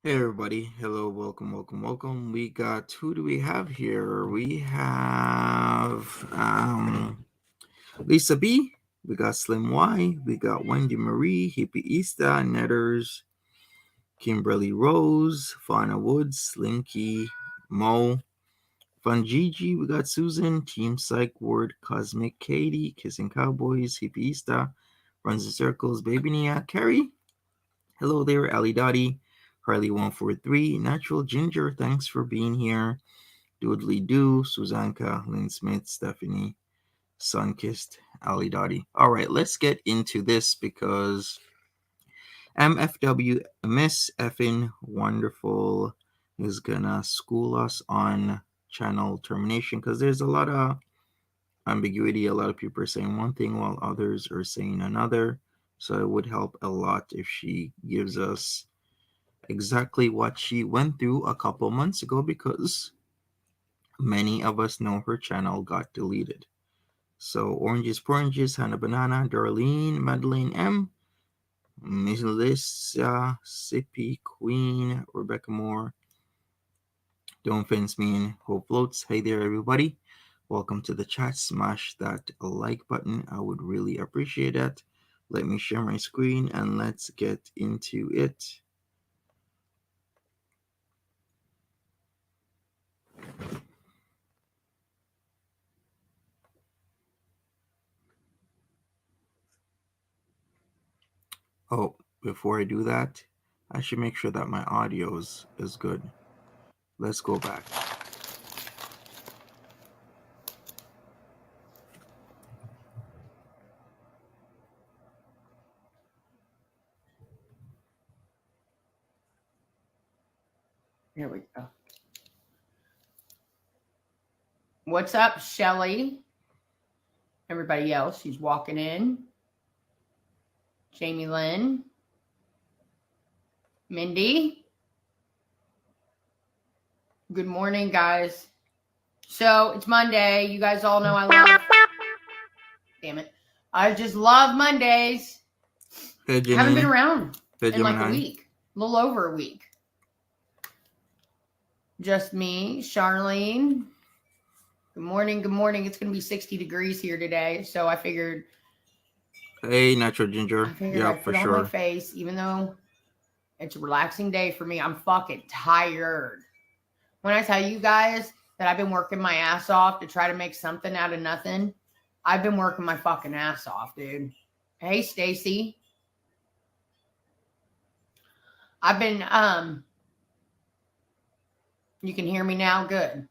Hey everybody, hello, welcome. We got, who do we have here? We have Lisa B, we got Slim Y, we got Wendy Marie, Hippie Easta, Netters, Kimberly Rose, Fauna Woods, Slinky, Mo, Fun Gigi, we got Susan, Team Psych Ward, Cosmic Katie, Kissing Cowboys, Hippie Easta, Runs in Circles, Baby Nia, Carrie, hello there, Ali Dottie, Harley143, Natural Ginger, thanks for being here. Doodly Doo, Suzanka, Lynn Smith, Stephanie, Sunkissed, Ali Dottie. All right, let's get into this because MFW, Miss Effin Wonderful, is gonna school us on channel termination because there's a lot of ambiguity. A lot of people are saying one thing while others are saying another. So it would help a lot if she gives us exactly what she went through a couple months ago, because many of us know her channel got deleted. So Oranges Poranges, Hannah Banana, Darlene, Madeline M, Melissa, Sippy, Queen, Rebecca Moore, Don't Fence Me in, Hope Floats. Hey there everybody, welcome to the chat. Smash that like button, I would really appreciate that. Let me share my screen and let's get into it. Oh, before I do that, I should make sure that my audio is good. Let's go back. Here we go. What's up, Shelly? Everybody else, she's walking in. Jamie Lynn. Mindy. Good morning, guys. So it's Monday. You guys all know I love. Damn it. I just love Mondays. Hey, Jenny. I haven't been around hey, in like a week. A little over a week. Just me, Charlene. Good morning. Good morning. It's going to be 60 degrees here today. So I figured. Hey, Natural Ginger. Yeah, for sure. On my face, even though it's a relaxing day for me, I'm fucking tired. When I tell you guys that I've been working my ass off to try to make something out of nothing, I've been working my fucking ass off, dude. Hey, Stacy. I've been, you can hear me now? Good.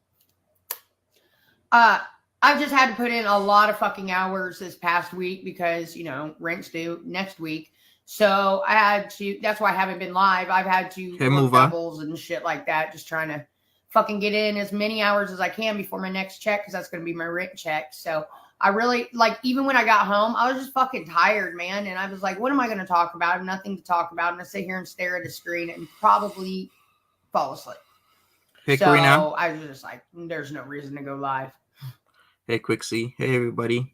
I've just had to put in a lot of fucking hours this past week because, rent's due next week. So I had to, that's why I haven't been live. I've had to Hey, work Mova. doubles and shit like that, just trying to fucking get in as many hours as I can before my next check, because that's going to be my rent check. So I really, like, even when I got home, I was just fucking tired, man. And I was like, what am I going to talk about? I have nothing to talk about. I'm going to sit here and stare at a screen and probably fall asleep. Hey, Karina. So I was just like, there's no reason to go live. Hey, Quixie. Hey, everybody.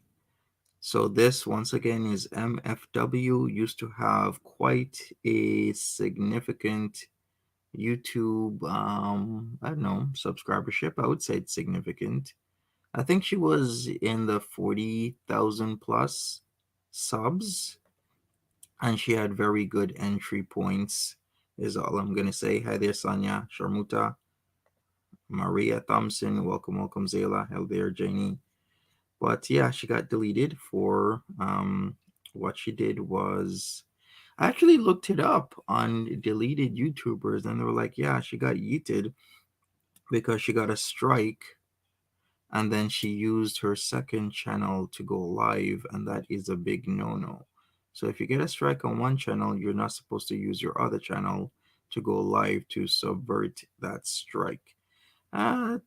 So this, once again, is MFW. Used to have quite a significant YouTube, I don't know, subscribership. I would say it's significant. I think she was in the 40,000 plus subs, and she had very good entry points, is all I'm going to say. Hi there, Sonia, Sharmuta, Maria Thompson. Welcome, welcome, Zayla. Hello there, Janie. But yeah, she got deleted for what she did was, I actually looked it up on deleted YouTubers, and they were like, yeah, she got yeeted because she got a strike, and then she used her second channel to go live, and that is a big no-no. So if you get a strike on one channel, you're not supposed to use your other channel to go live to subvert that strike.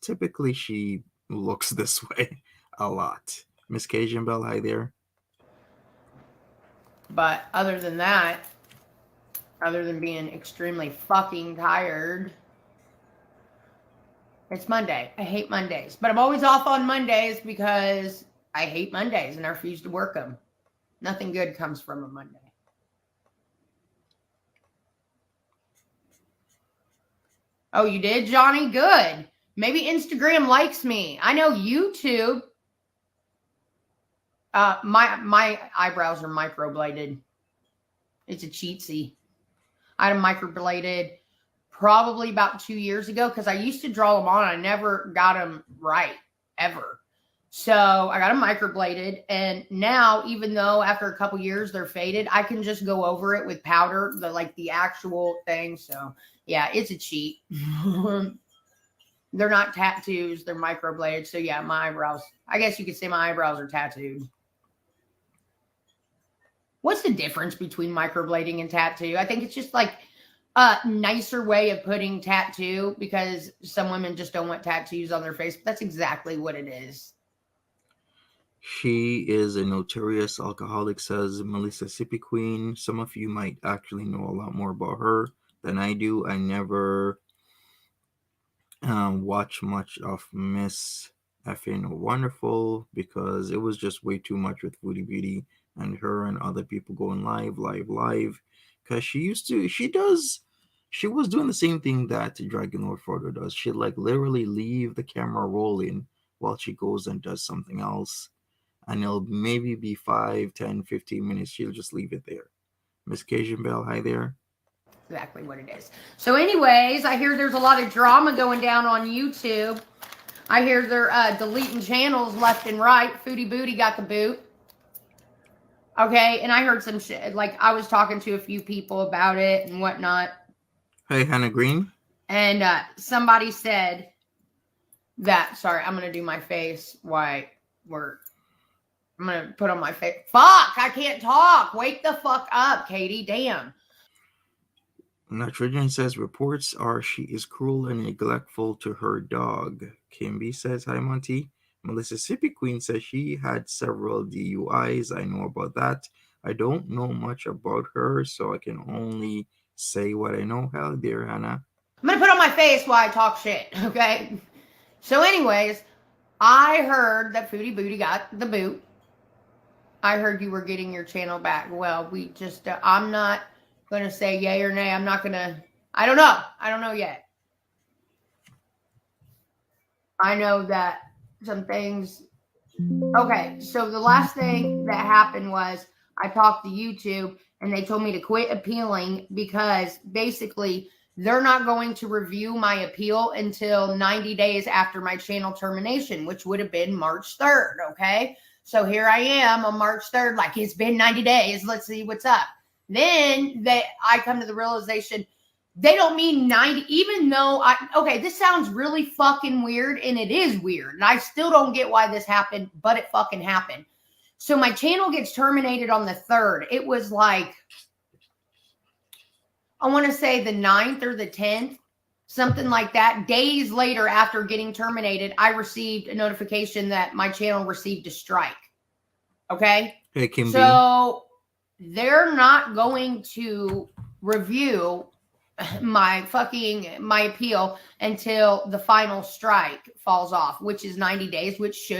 Typically she looks this way a lot. Miss Cajun Bell, hi there. But other than that, other than being extremely fucking tired, it's Monday. I hate Mondays. But I'm always off on Mondays because I hate Mondays and I refuse to work them. Nothing good comes from a Monday. Oh, you did, Johnny? Good. Maybe Instagram likes me. I know YouTube. My eyebrows are microbladed. It's a cheatsy. I had them microbladed probably about 2 years ago because I used to draw them on. I never got them right, ever. So I got them microbladed, and now, even though after a couple years they're faded, I can just go over it with powder, the actual thing. So yeah, it's a cheat. They're not tattoos, they're microbladed. So yeah, my eyebrows, I guess you could say my eyebrows are tattooed. What's the difference between microblading and tattoo? I think it's just like a nicer way of putting tattoo, because some women just don't want tattoos on their face, but that's exactly what it is. She is a notorious alcoholic, says Melissa Sippy Queen. Some of you might actually know a lot more about her than I do. I never watch much of Miss Effing Wonderful because it was just way too much with Foodie Beauty and her and other people going live. Because she was doing the same thing that Dragon Lord Frodo does. She'd like literally leave the camera rolling while she goes and does something else. And it'll maybe be 5, 10, 15 minutes. She'll just leave it there. Miss Cajun Bell, hi there. Exactly what it is. So anyways, I hear there's a lot of drama going down on YouTube. I hear they're deleting channels left and right. Foodie Beauty got the boot. Okay, and I heard some shit. Like, I was talking to a few people about it and whatnot. Hey, Hannah Green. And somebody said that, sorry, I'm going to do my face while I'm going to put on my face. Fuck, I can't talk. Wake the fuck up, Katie. Damn. Nitrogen says reports are she is cruel and neglectful to her dog. Kimby says hi, Monty. Mississippi Queen says she had several DUIs. I know about that. I don't know much about her, so I can only say what I know. Hell, dear Hannah. I'm going to put on my face while I talk shit, okay? So anyways, I heard that Foodie Beauty got the boot. I heard you were getting your channel back. Well, we just, I'm not going to say yay or nay. I'm not going to, I don't know. I don't know yet. I know that some things, okay, so the last thing that happened was I talked to YouTube and they told me to quit appealing because basically they're not going to review my appeal until 90 days after my channel termination, which would have been March 3rd, okay? So here I am on March 3rd, like it's been 90 days. Let's see what's up. Then I come to the realization They don't mean 90, even though okay, this sounds really fucking weird, and it is weird. And I still don't get why this happened, but it fucking happened. So my channel gets terminated on the 3rd. It was like, I want to say the 9th or the 10th, something like that. Days later, after getting terminated, I received a notification that my channel received a strike. Okay? Hey, Kim B. So they're not going to review my appeal until the final strike falls off, which is 90 days, which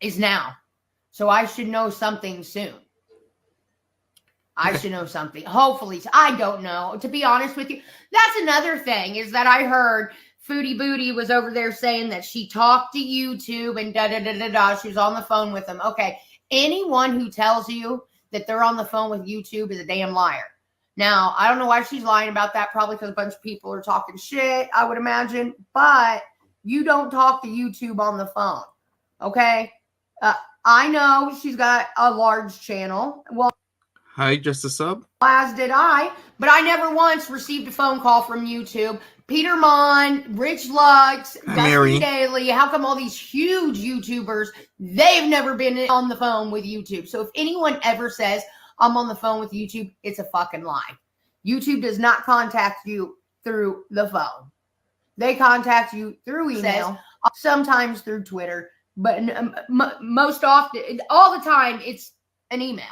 is now. So I should know something soon. I should know something. Hopefully. I don't know. To be honest with you, that's another thing, is that I heard Foodie Beauty was over there saying that she talked to YouTube and da-da-da-da-da. She was on the phone with them. Okay. Anyone who tells you that they're on the phone with YouTube is a damn liar. Now, I don't know why she's lying about that. Probably because a bunch of people are talking shit, I would imagine. But you don't talk to YouTube on the phone. Okay? I know she's got a large channel. Well, hi, just a sub. As did I. But I never once received a phone call from YouTube. Peter Monn, Rich Lux, Dustin Daily. How come all these huge YouTubers, they've never been on the phone with YouTube? So if anyone ever says, I'm on the phone with YouTube, it's a fucking lie. YouTube does not contact you through the phone. They contact you through email, sometimes through Twitter, but most often, all the time, it's an email.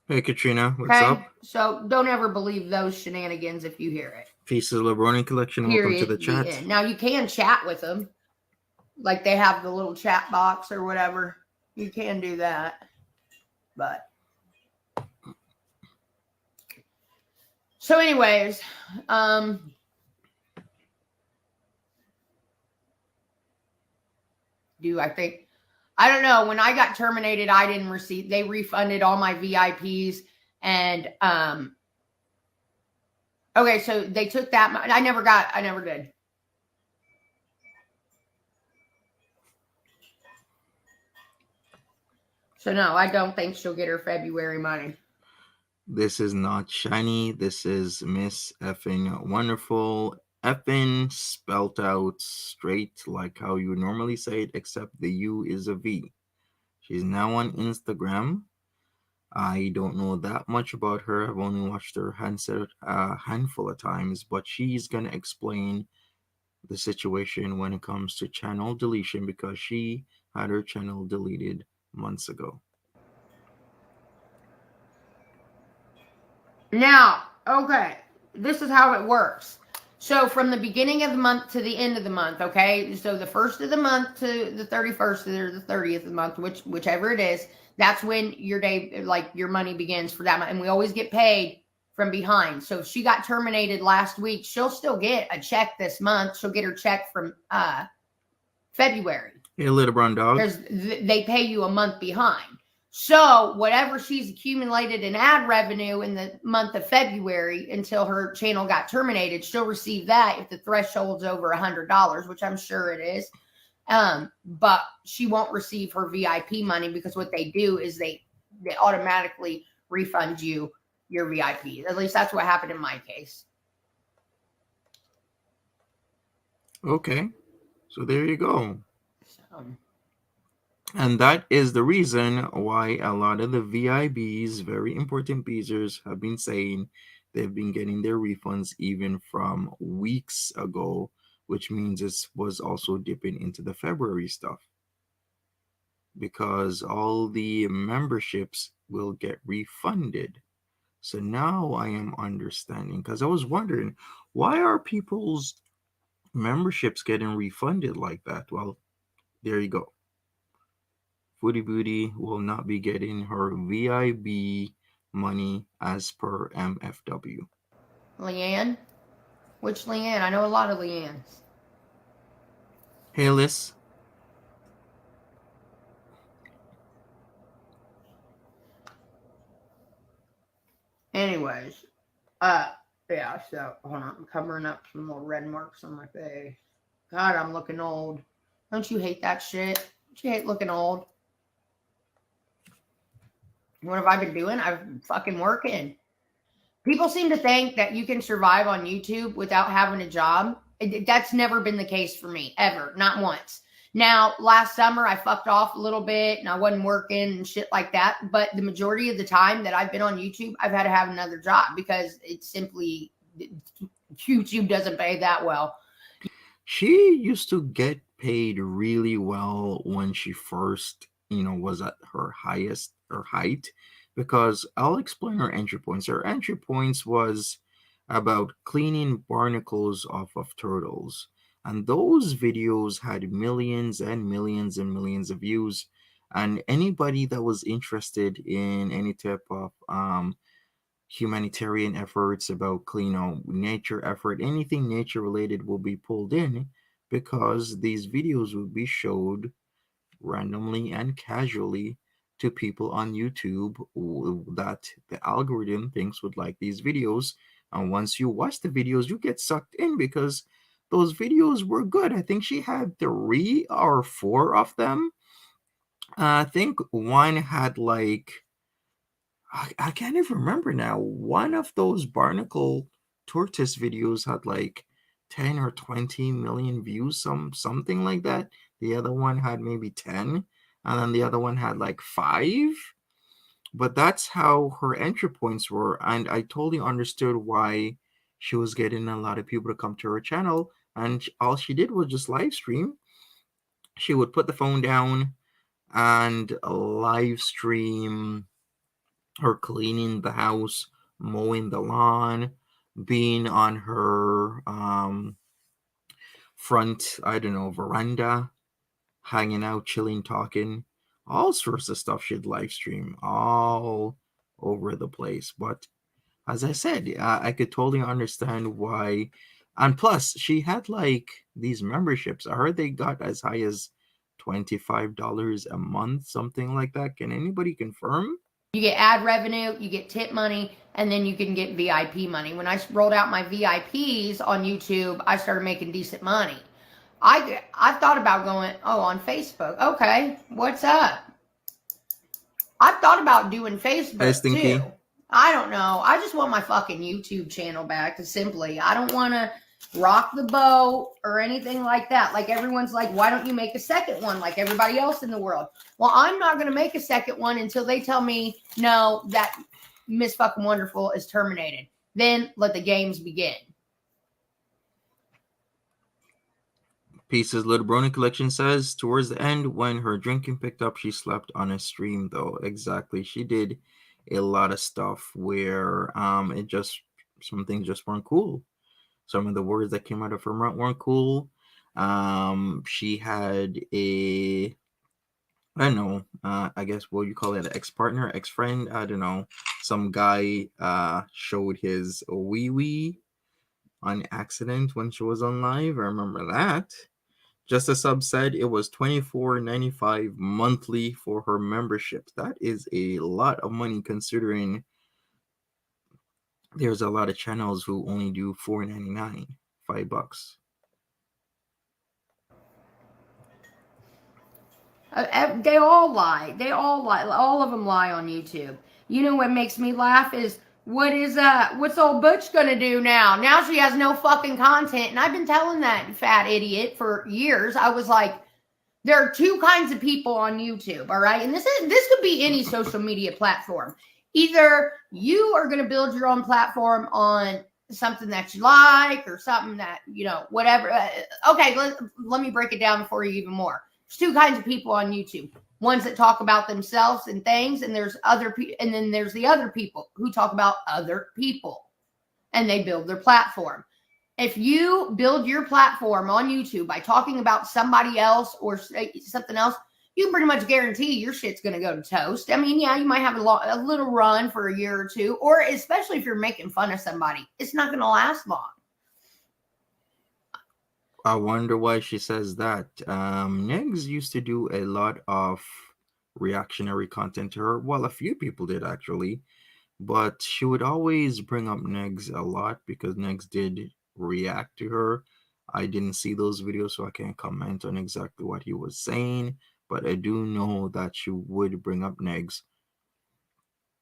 Hey, Katrina, what's up? So don't ever believe those shenanigans if you hear it. Peace of the Lebroni Collection. Welcome to the chat. Now, you can chat with them. Like they have the little chat box or whatever. You can do that. But. So anyways, I don't know. When I got terminated, I didn't receive, they refunded all my VIPs and, okay, so they took that. I never did. So no, I don't think she'll get her February money. This is not shiny. This is Miss Effing Wonderful. Effing spelt out straight like how you normally say it, except the U is a V. She's now on Instagram. I don't know that much about her. I've only watched her a handful of times, but she's going to explain the situation when it comes to channel deletion because she had her channel deleted months ago. Now, okay, this is how it works. So from the beginning of the month to the end of the month, okay? So the 1st of the month to the 31st or the 30th of the month, whichever it is, that's when your day, like your money begins for that month. And we always get paid from behind. So if she got terminated last week, she'll still get a check this month. She'll get her check from February. Hey, little brown dog. Because they pay you a month behind. So whatever she's accumulated in ad revenue in the month of February until her channel got terminated, she'll receive that if the threshold's over $100, which I'm sure it is. But she won't receive her VIP money because what they do is they automatically refund you your VIP. At least that's what happened in my case. Okay. So there you go. And that is the reason why a lot of the VIBs, very important beezers, have been saying they've been getting their refunds even from weeks ago, which means it was also dipping into the February stuff. Because all the memberships will get refunded. So now I am understanding, because I was wondering, why are people's memberships getting refunded like that? Well, there you go. Foodie Beauty will not be getting her VIB money as per MFW. Leanne? Which Leanne? I know a lot of Leannes. Hey, Liz. Anyways, yeah, so hold on, I'm covering up some more red marks on my face. God, I'm looking old. Don't you hate that shit? Don't you hate looking old? What have I been doing? I've been fucking working. People seem to think that you can survive on YouTube without having a job. That's never been the case for me, ever, not once. Now, last summer, I fucked off a little bit and I wasn't working and shit like that. But the majority of the time that I've been on YouTube, I've had to have another job because it's simply, YouTube doesn't pay that well. She used to get paid really well when she first, was at her highest her height, because I'll explain her entry points. Her entry points was about cleaning barnacles off of turtles. And those videos had millions and millions and millions of views. And anybody that was interested in any type of humanitarian efforts, about nature effort, anything nature related will be pulled in, because these videos will be showed randomly and casually to people on YouTube that the algorithm thinks would like these videos. And once you watch the videos, you get sucked in because those videos were good. I think she had 3 or 4 of them. I think one had like, I can't even remember now. One of those barnacle tortoise videos had like 10 or 20 million views, something like that. The other one had maybe 10, and then the other one had like 5. But that's how her entry points were, and I totally understood why she was getting a lot of people to come to her channel. And all she did was just live stream. She would put the phone down and live stream her cleaning the house, mowing the lawn, being on her front, I don't know, veranda, hanging out, chilling, talking, all sorts of stuff she'd live stream all over the place. But as I said, I could totally understand why. And plus, she had like these memberships. I heard they got as high as $25 a month, something like that. Can anybody confirm? You get ad revenue, you get tip money, and then you can get VIP money. When I rolled out my VIPs on YouTube, I started making decent money. I thought about going, oh, on Facebook. Okay, what's up? I've thought about doing Hey, Facebook too. Stinky. I don't know. I just want my fucking YouTube channel back. Simply, I don't want to rock the boat or anything like that. Like everyone's like, why don't you make a second one like everybody else in the world? Well, I'm not going to make a second one until they tell me no, that Miss Fucking Wonderful is terminated. Then let the games begin. Pieces Little Brony Collection says, towards the end, when her drinking picked up, she slept on a stream, though. Exactly. She did a lot of stuff where some things just weren't cool. Some of the words that came out of her mouth weren't cool. She had I don't know, I guess what you call it, an ex-partner, ex-friend, I don't know. Some guy showed his wee wee on accident when she was on live. I remember that. Just a Sub said it was $24.95 monthly for her membership. That is a lot of money, considering there's a lot of channels who only do $4.99, $5. They all lie. They all lie. All of them lie on YouTube. You know what makes me laugh is what's old Butch gonna do now? Now she has no fucking content, and I've been telling that fat idiot for years. I was like, there are 2 kinds of people on YouTube, all right? And this could be any social media platform. Either you are gonna build your own platform on something that you like or something that, whatever. Okay, let me break it down for you even more. There's 2 kinds of people on YouTube. Ones that talk about themselves and things, and then there's the other people who talk about other people, and they build their platform. If you build your platform on YouTube by talking about somebody else or something else, you can pretty much guarantee your shit's going to go to toast. I mean, yeah, you might have a little run for a year or 2, or especially if you're making fun of somebody, it's not going to last long. I wonder why she says that. Negs used to do a lot of reactionary content to her. Well, a few people did actually, but she would always bring up Negs a lot because Negs did react to her. I didn't see those videos, so I can't comment on exactly what he was saying, but I do know that she would bring up Negs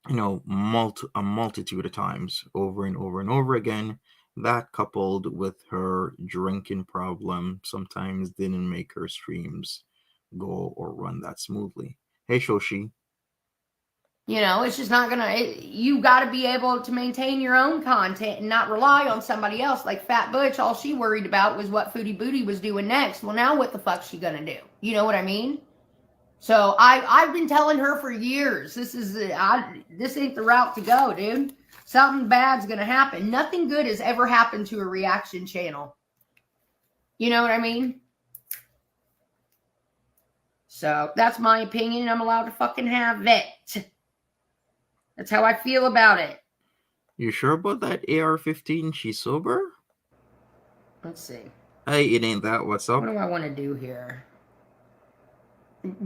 a multitude of times, over and over and over again. That, coupled with her drinking problem, sometimes didn't make her streams go or run that smoothly. Hey, Shoshi. It's just not gonna. You got to be able to maintain your own content and not rely on somebody else. Like Fat Butch, all she worried about was what Foodie Beauty was doing next. Well, now what the fuck's she gonna do? You know what I mean? So I've been telling her for years, this ain't the route to go, dude. Something bad's gonna happen. Nothing good has ever happened to a reaction channel. You know what I mean? So that's my opinion. I'm allowed to fucking have it. That's how I feel about it. You sure about that AR-15? She's sober? Let's see. Hey, it ain't that. What's up? What do I want to do here?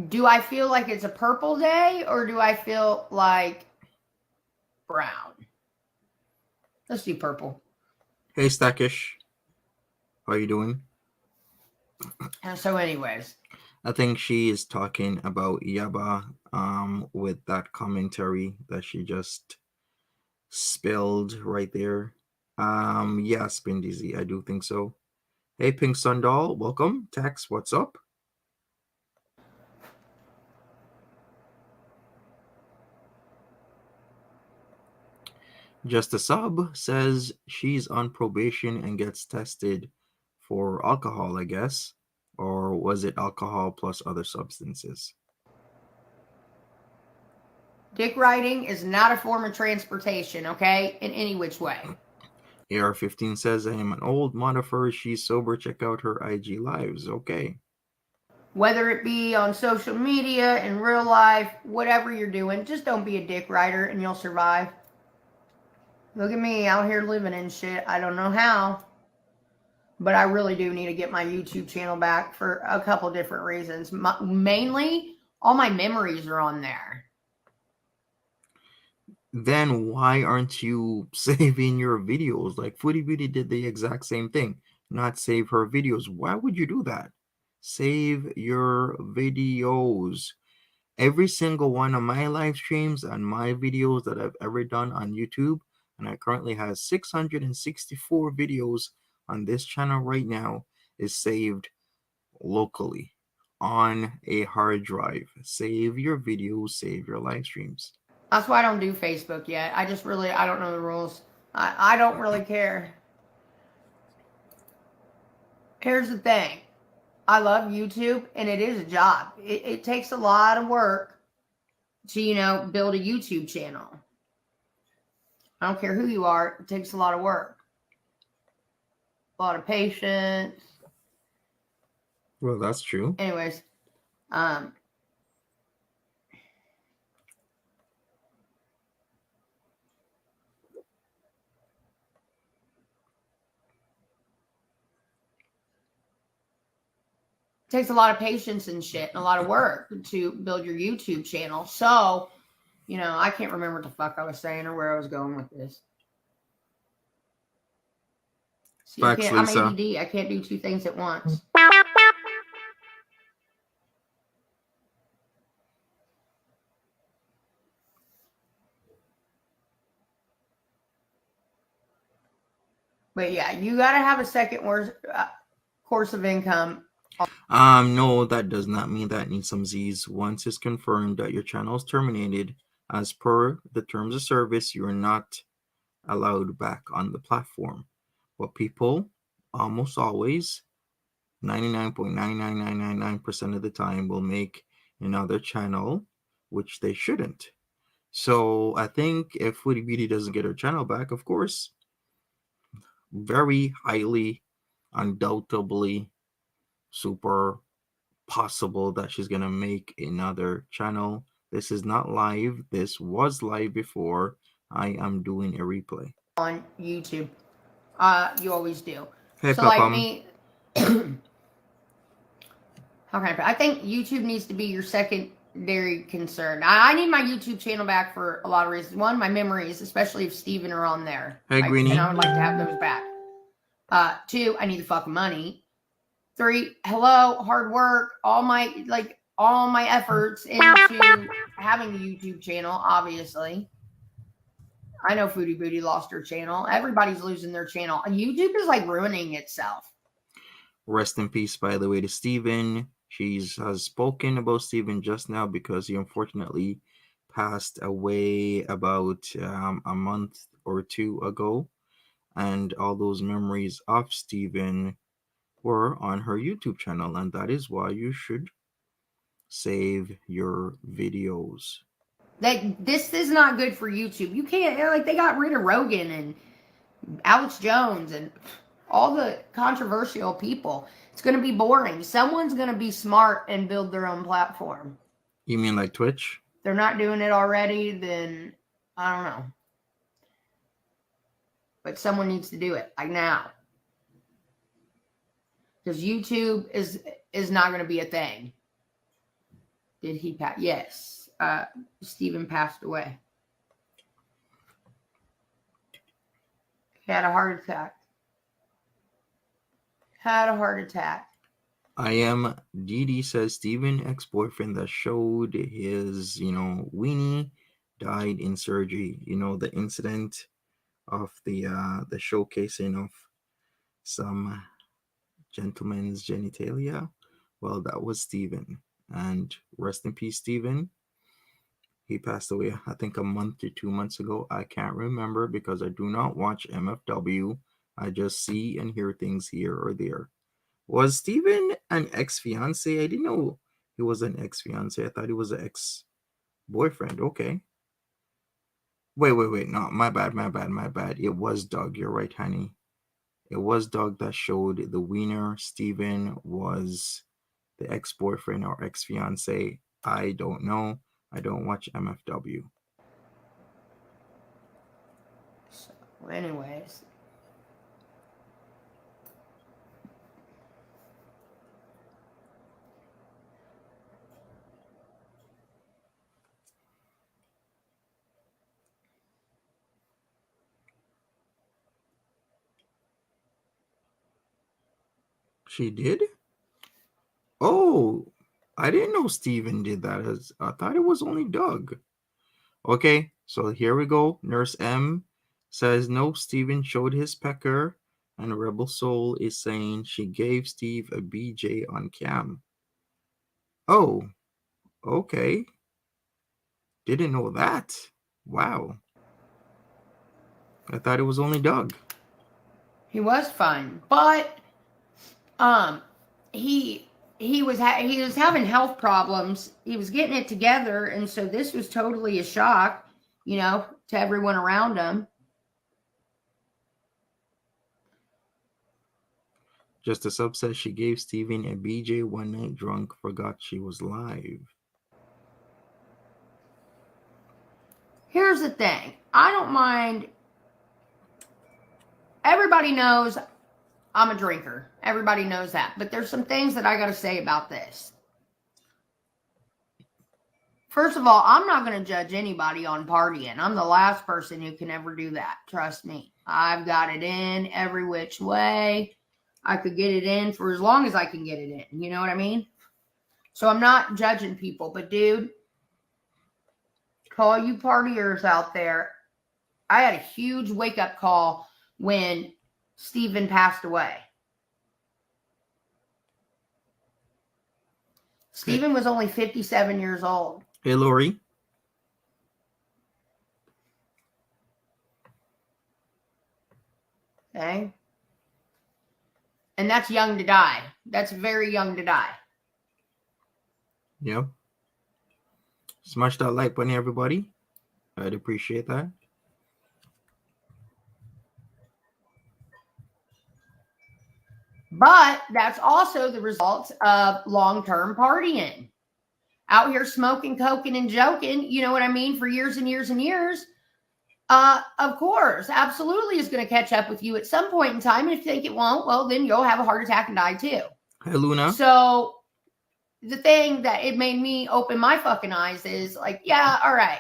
Do I feel like it's a purple day or do I feel like brown? Let's do purple. Hey, Stackish. How you doing? So anyways. I think she is talking about Yaba with that commentary that she just spilled right there. Yeah, Spin Dizzy, I do think so. Hey, Pink Sundoll, welcome. Tex, what's up? Just a Sub says she's on probation and gets tested for alcohol, I guess. Or was it alcohol plus other substances? Dick riding is not a form of transportation, okay? In any which way. AR-15 says, I am an old modifier. She's sober. Check out her IG lives. Okay. Whether it be on social media, in real life, whatever you're doing, just don't be a dick rider and you'll survive. Look at me out here living and shit. I don't know how. But I really do need to get my YouTube channel back for a couple different reasons. Mainly, all my memories are on there. Then why aren't you saving your videos? Like Foodie Beauty did the exact same thing. Not save her videos. Why would you do that? Save your videos. Every single one of my live streams and my videos that I've ever done on YouTube, and I currently have 664 videos on this channel right now, is saved locally on a hard drive. Save your videos, save your live streams. That's why I don't do Facebook yet. I don't know the rules. I don't really care. Here's the thing. I love YouTube, and it is a job. It takes a lot of work to, build a YouTube channel. I don't care who you are. It takes a lot of work. A lot of patience. Well, that's true. Anyways, takes a lot of patience and shit and a lot of work to build your YouTube channel. So, I can't remember what the fuck I was saying or where I was going with this. See, Facts, I'm Lisa. ADD. I can't do two things at once. But yeah, you got to have a second course of income. No, that does not mean that needs some Z's. Once it's confirmed that your channel is terminated, as per the terms of service, you are not allowed back on the platform. But people almost always, 99.99999% of the time, will make another channel, which they shouldn't. So I think if Foodie Beauty doesn't get her channel back, of course, very highly, undoubtedly, super possible that she's gonna make another channel. This is not live. This was live before. I am doing a replay On YouTube. You always do. Hey, so like me, how can I think YouTube needs to be your secondary concern. I need my YouTube channel back for a lot of reasons. One, my memories, especially if Steven are on there. Hey, Greenie. And I would like to have those back. Two, I need the fucking money. Three, hard work, all my efforts into having a YouTube channel, obviously. I know Foodie Beauty lost her channel. Everybody's losing their channel. YouTube is like ruining itself. Rest in peace, by the way, to Steven. She has spoken about Steven just now because he unfortunately passed away about a month or two ago. And all those memories of Steven were on her YouTube channel. And that is why you should save your videos. This is not good for YouTube. You can't, like, they got rid of Rogan and Alex Jones and all the controversial people. It's going to be boring. Someone's going to be smart and build their own platform. You mean like Twitch? If they're not doing it already, then I don't know. But someone needs to do it, like now. Because YouTube is not going to be a thing. Did he pass? Yes. Steven passed away. He had a heart attack. I am Didi says Steven, ex-boyfriend that showed his, weenie, died in surgery. The incident of the showcasing of some gentleman's genitalia. Well, that was Steven. And rest in peace, Steven. He passed away, I think, a month or 2 months ago. I can't remember because I do not watch MFW. I just see and hear things here or there. Was Steven an ex-fiance? I didn't know he was an ex-fiance. I thought he was an ex-boyfriend. Okay. Wait. No, my bad. It was Doug. You're right, honey. It was Doug that showed the wiener. Steven was the ex-boyfriend or ex-fiance. I don't know. I don't watch MFW. So, anyways. She did? Oh, I didn't know Steven did that. I thought it was only Doug. Okay, so here we go. Nurse M says no, Steven showed his pecker, and Rebel Soul is saying she gave Steve a BJ on cam. Oh, okay. Didn't know that. Wow. I thought it was only Doug. He was fine, but he was having health problems. He was getting it together, and so this was totally a shock, to everyone around him. Just a sub says she gave Steven a BJ one night drunk, forgot she was live. Here's the thing. I don't mind. Everybody knows I'm a drinker. Everybody knows that. But there's some things that I got to say about this. First of all, I'm not going to judge anybody on partying. I'm the last person who can ever do that. Trust me. I've got it in every which way. I could get it in for as long as I can get it in. You know what I mean? So I'm not judging people. But, dude, to all you partiers out there, I had a huge wake-up call when Steven passed away. Steven was only 57 years old. Hey, Lori. Okay. And that's young to die. That's very young to die. Yep. Smash that like button, everybody. I'd appreciate that. But that's also the result of long-term partying. Out here smoking, coking, and joking, you know what I mean, for years and years and years. Of course, absolutely is going to catch up with you at some point in time. And if you think it won't, well, then you'll have a heart attack and die too. Hey, Luna. So the thing that it made me open my fucking eyes is like, yeah, all right.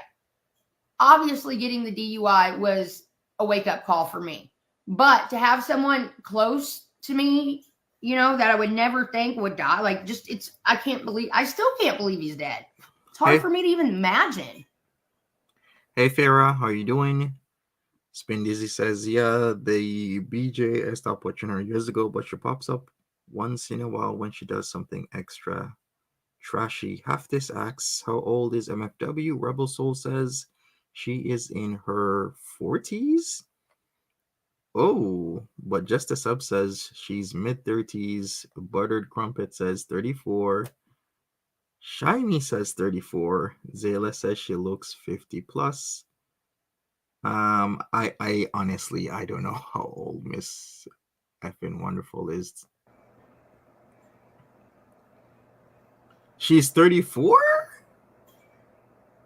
Obviously getting the DUI was a wake-up call for me. But to have someone close to me, that I would never think would die, like, I still can't believe he's dead. It's hard for me to even imagine. Hey, Farah, how are you doing? Spin Dizzy says, yeah, the BJ, I stopped watching her years ago, but she pops up once in a while when she does something extra trashy. Half this asks, how old is MFW? Rebel Soul says she is in her 40s. Oh, but Just a Sub says she's mid 30s. Buttered Crumpet says 34. Shiny says 34. Zayla says she looks 50 plus. I honestly I don't know how old Miss Effin Wonderful is. She's 34?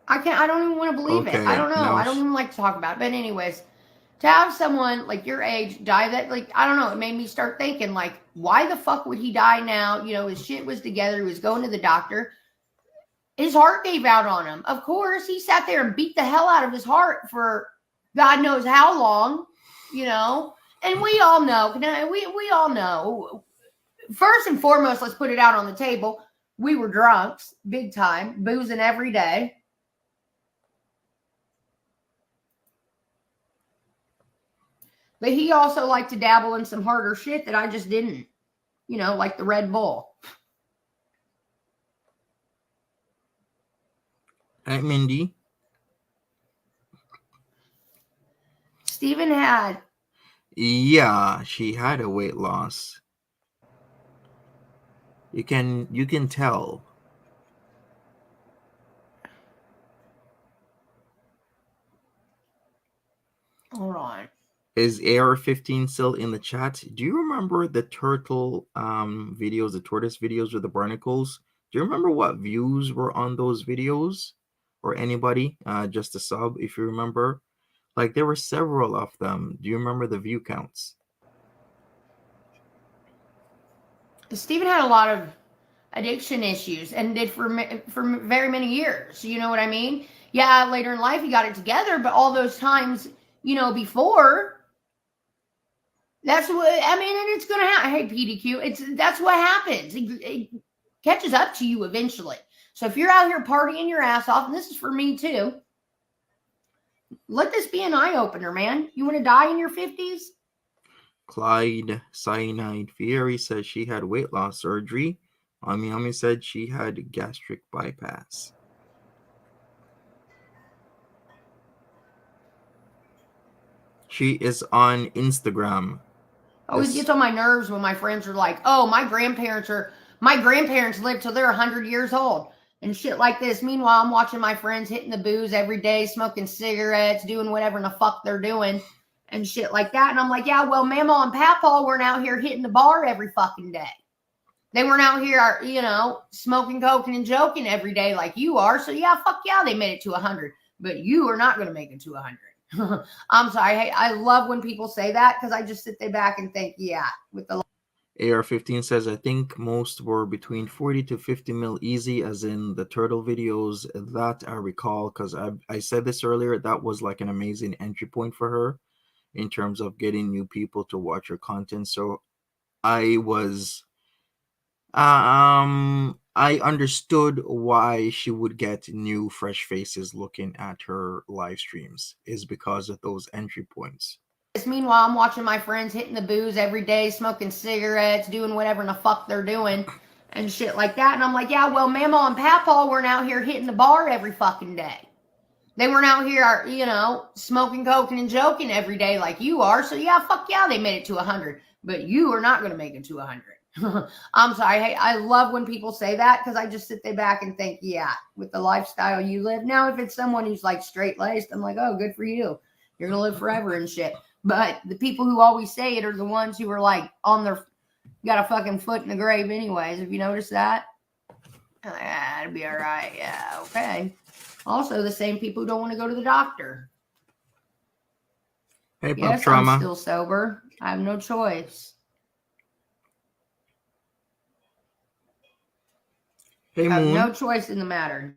I don't even want to believe it. I Okay, don't know. now I don't even like to talk about it. But anyways, to have someone like your age die that, like, I don't know, it made me start thinking, like, why the fuck would he die now? You know, his shit was together. He was going to the doctor. His heart gave out on him. Of course, he sat there and beat the hell out of his heart for God knows how long, you know. And we all know, we all know. First and foremost, let's put it out on the table. We were drunks, big time, boozing every day. But he also liked to dabble in some harder shit that I just didn't, you know, like the Red Bull. Hey, Mindy. Steven had. Yeah, she had a weight loss. You can tell. Hold on. Is AR-15 still in the chat? Do you remember the turtle videos, the tortoise videos with the barnacles? Do you remember what views were on those videos? Or anybody? Just a sub, if you remember. Like, there were several of them. Do you remember the view counts? Steven had a lot of addiction issues and did for very many years. You know what I mean? Yeah, later in life he got it together, but all those times, you know, before, that's what I mean, and it's gonna happen. Hey, PDQ, that's what happens. It catches up to you eventually. So if you're out here partying your ass off, and this is for me too, let this be an eye opener, man. You want to die in your 50s? Clyde Cyanide Fieri says she had weight loss surgery. Ami said she had gastric bypass. She is on Instagram. Always gets on my nerves when my friends are like, "Oh, my grandparents lived till they're 100 years old." And shit like this. Meanwhile, I'm watching my friends hitting the booze every day, smoking cigarettes, doing whatever in the fuck they're doing, and shit like that. And I'm like, yeah, well, Mama and Papa weren't out here hitting the bar every fucking day. They weren't out here, you know, smoking coke and joking every day like you are. So yeah, fuck yeah, they made it to 100. But you are not going to make it to 100. I'm sorry. I love when people say that because I just sit there back and think, yeah, with the AR-15 says, I think most were between 40 to 50 mil easy, as in the turtle videos that I recall, because I said this earlier, that was like an amazing entry point for her in terms of getting new people to watch her content. So I was, I understood why she would get new, fresh faces looking at her live streams, is because of those entry points. Meanwhile, I'm watching my friends hitting the booze every day, smoking cigarettes, doing whatever in the fuck they're doing, and shit like that. And I'm like, yeah, well, Mama and Papa weren't out here hitting the bar every fucking day. They weren't out here, you know, smoking coke and joking every day like you are. So yeah, fuck yeah, they made it to 100. But you are not going to make it to 100. I'm sorry. Hey, I love when people say that because I just sit there back and think, yeah, with the lifestyle you live. Now, if it's someone who's like straight laced, I'm like, oh, good for you. You're going to live forever and shit. But the people who always say it are the ones who are like on their, got a fucking foot in the grave anyways. Have you noticed that? Yeah, it'll be all right. Yeah, okay. Also, the same people who don't want to go to the doctor. Hey, Pop Yes, Trauma. I'm still sober. I have no choice. Hey, I have Moon. no choice in the matter.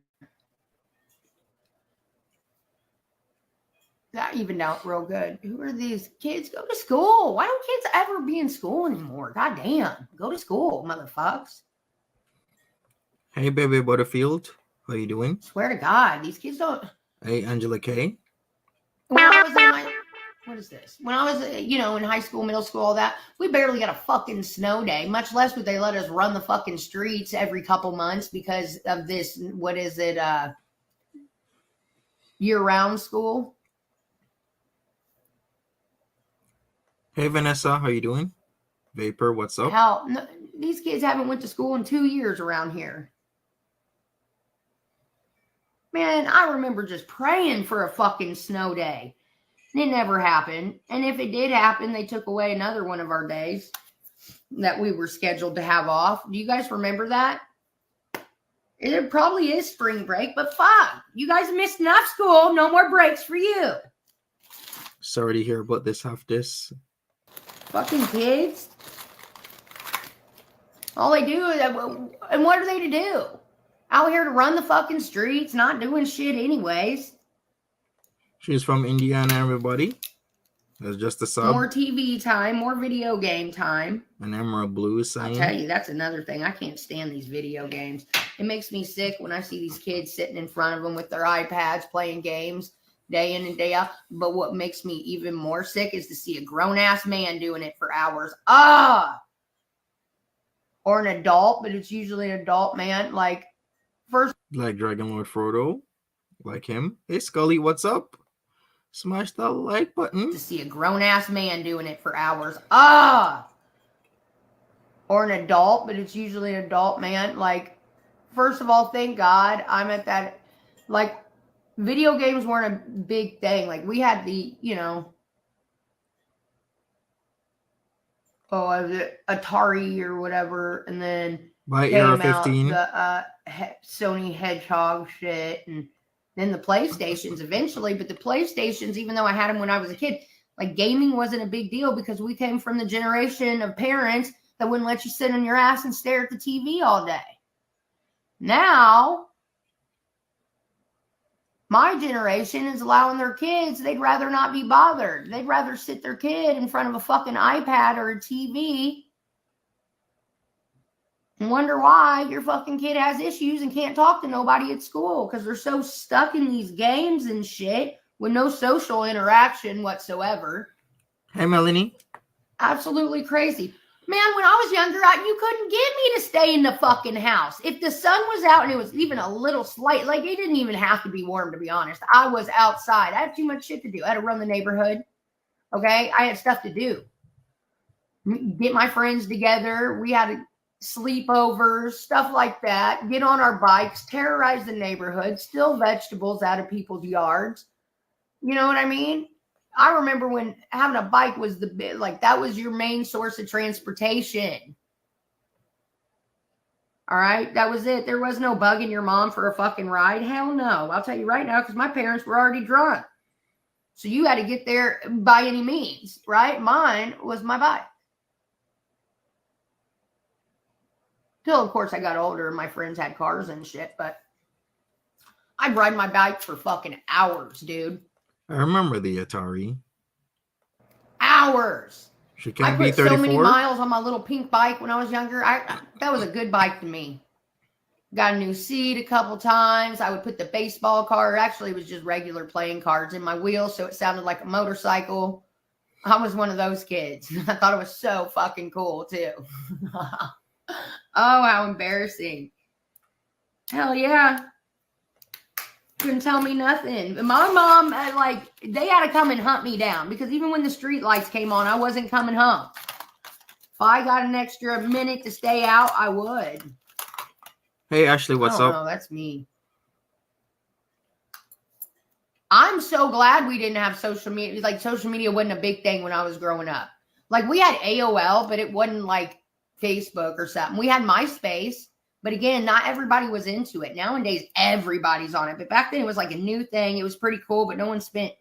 That evened out real good. Who are these kids? Go to school. Why don't kids ever be in school anymore? God damn. Go to school, motherfucks. Hey, Baby Butterfield. How you doing? Swear to God, these kids don't. Hey, Angela K. When I was in my what is this? When I was, in high school, middle school, all that, we barely got a fucking snow day, much less would they let us run the fucking streets every couple months because of this, what is it, year-round school. Hey Vanessa, how you doing? Vapor, what's up? Hell, no, these kids haven't went to school in 2 years around here. Man, I remember just praying for a fucking snow day. It never happened. And if it did happen, they took away another one of our days that we were scheduled to have off. Do you guys remember that? It probably is spring break, but fuck. You guys missed enough school. No more breaks for you. Sorry to hear about this, half this. Fucking kids. All they do is, and what are they to do? Out here to run the fucking streets, not doing shit anyways. She's from Indiana, everybody. That's just a sub. More TV time, more video game time. An Emerald Blue is saying. I'll tell you, that's another thing. I can't stand these video games. It makes me sick when I see these kids sitting in front of them with their iPads playing games day in and day out. But what makes me even more sick is to see a grown-ass man doing it for hours. Or an adult, but it's usually an adult man. Like Dragon Lord Frodo. Like him. Hey Scully, what's up? Smash that like button. To see a grown-ass man doing it for hours. Or an adult, but it's usually an adult man. Like, first of all, thank God I'm at that. Like, video games weren't a big thing. Like, we had the, Atari or whatever, and then by Era 15, the Sony Hedgehog shit, and then the PlayStations eventually. But the PlayStations, even though I had them when I was a kid, like gaming wasn't a big deal because we came from the generation of parents that wouldn't let you sit on your ass and stare at the TV all day. Now, my generation is allowing their kids, they'd rather not be bothered. They'd rather sit their kid in front of a fucking iPad or a TV and wonder why your fucking kid has issues and can't talk to nobody at school because they're so stuck in these games and shit with no social interaction whatsoever. Hey, Melanie. Absolutely crazy. Man, when I was younger, you couldn't get me to stay in the fucking house. If the sun was out and it was even a little slight, like it didn't even have to be warm, to be honest. I was outside. I had too much shit to do. I had to run the neighborhood. Okay? I had stuff to do. Get my friends together. We had sleepovers, stuff like that. Get on our bikes, terrorize the neighborhood, steal vegetables out of people's yards. You know what I mean? I remember when having a bike was that was your main source of transportation. All right. That was it. There was no bugging your mom for a fucking ride. Hell no. I'll tell you right now, because my parents were already drunk. So you had to get there by any means, right? Mine was my bike. Till, of course, I got older and my friends had cars and shit, but I'd ride my bike for fucking hours, dude. I remember the Atari. Hours. She can't I be put 34. so many miles on my little pink bike when I was younger. That was a good bike to me. Got a new seat a couple times. I would put the baseball card. Actually, it was just regular playing cards in my wheels, so it sounded like a motorcycle. I was one of those kids. I thought it was so fucking cool, too. Oh, how embarrassing. Hell yeah. Couldn't tell me nothing. My mom, they had to come and hunt me down because even when the street lights came on, I wasn't coming home. If I got an extra minute to stay out, I would. Hey, Ashley, what's up? No, that's me. I'm so glad we didn't have social media. Like, social media wasn't a big thing when I was growing up. Like, we had AOL, but it wasn't like Facebook or something. We had MySpace. But again, not everybody was into it. Nowadays, everybody's on it. But back then, it was like a new thing. It was pretty cool, but no one spent,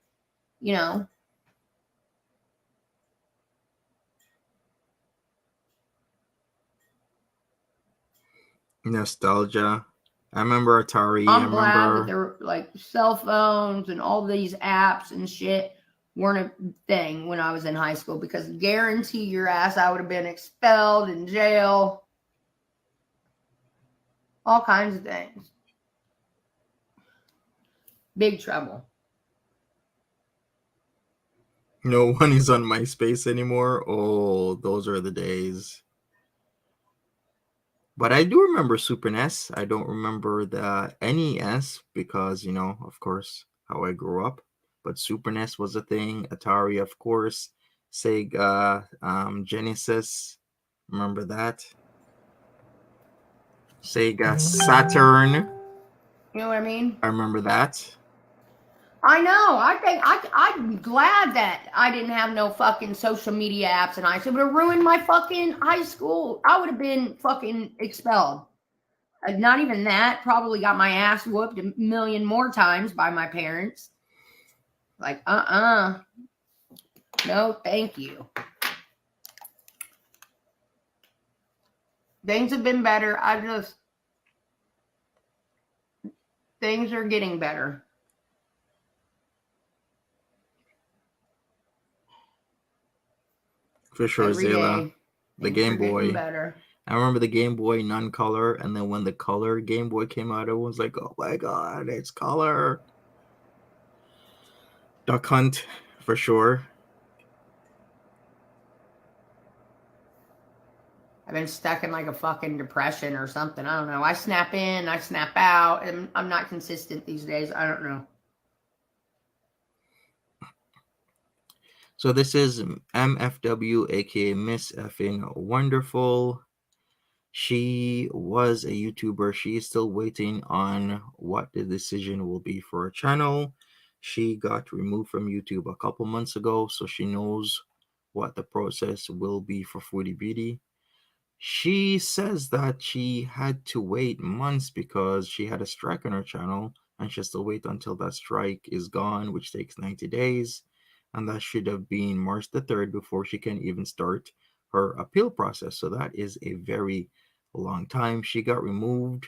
Nostalgia. I remember Atari. I'm glad that there were like cell phones and all these apps and shit weren't a thing when I was in high school because guarantee your ass I would have been expelled in jail. All kinds of things. Big trouble. No one is on MySpace anymore. Oh, those are the days. But I do remember Super NES. I don't remember the NES because, of course, how I grew up. But Super NES was a thing. Atari, of course. Sega, Genesis. Remember that? Sega Saturn. You know what I mean? I remember that. I know. I think I'm glad that I didn't have no fucking social media apps and it would have ruined my fucking high school. I would have been fucking expelled. Not even that. Probably got my ass whooped a million more times by my parents. Like, no, thank you. Things have been better. Things are getting better. For sure, Every Zayla. day. The Things are Game getting Boy. better. I remember the Game Boy non-color, and then when the color Game Boy came out, everyone was like, "Oh my god, it's color!" Duck Hunt, for sure. I've been stuck in like a fucking depression or something. I don't know. I snap in, I snap out, and I'm not consistent these days. I don't know. So this is MFW, aka Miss Effing Wonderful. She was a YouTuber. She is still waiting on what the decision will be for her channel. She got removed from YouTube a couple months ago, so she knows what the process will be for Foodie Beauty. She says that she had to wait months because she had a strike on her channel and she has to wait until that strike is gone, which takes 90 days. And that should have been March the 3rd before she can even start her appeal process. So that is a very long time. She got removed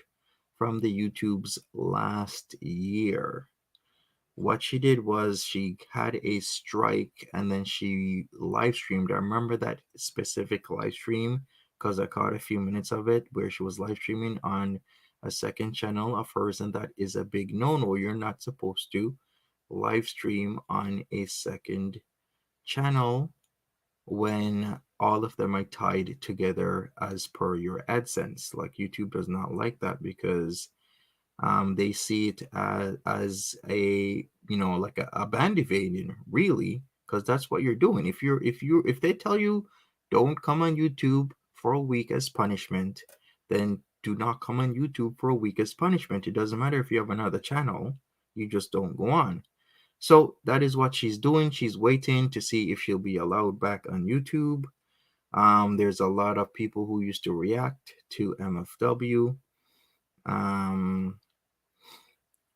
from the YouTube's last year. What she did was she had a strike and then she live streamed. I remember that specific live stream because I caught a few minutes of it where she was live streaming on a second channel of hers, and that is a big no no. You're not supposed to live stream on a second channel when all of them are tied together as per your AdSense. Like YouTube does not like that because they see it as a like a band evading really, because that's what you're doing. If they tell you don't come on YouTube for a week as punishment, then do not come on YouTube for a week as punishment. It doesn't matter if you have another channel, you just don't go on. So that is what she's doing. She's waiting to see if she'll be allowed back on YouTube. There's a lot of people who used to react to MFW. Um,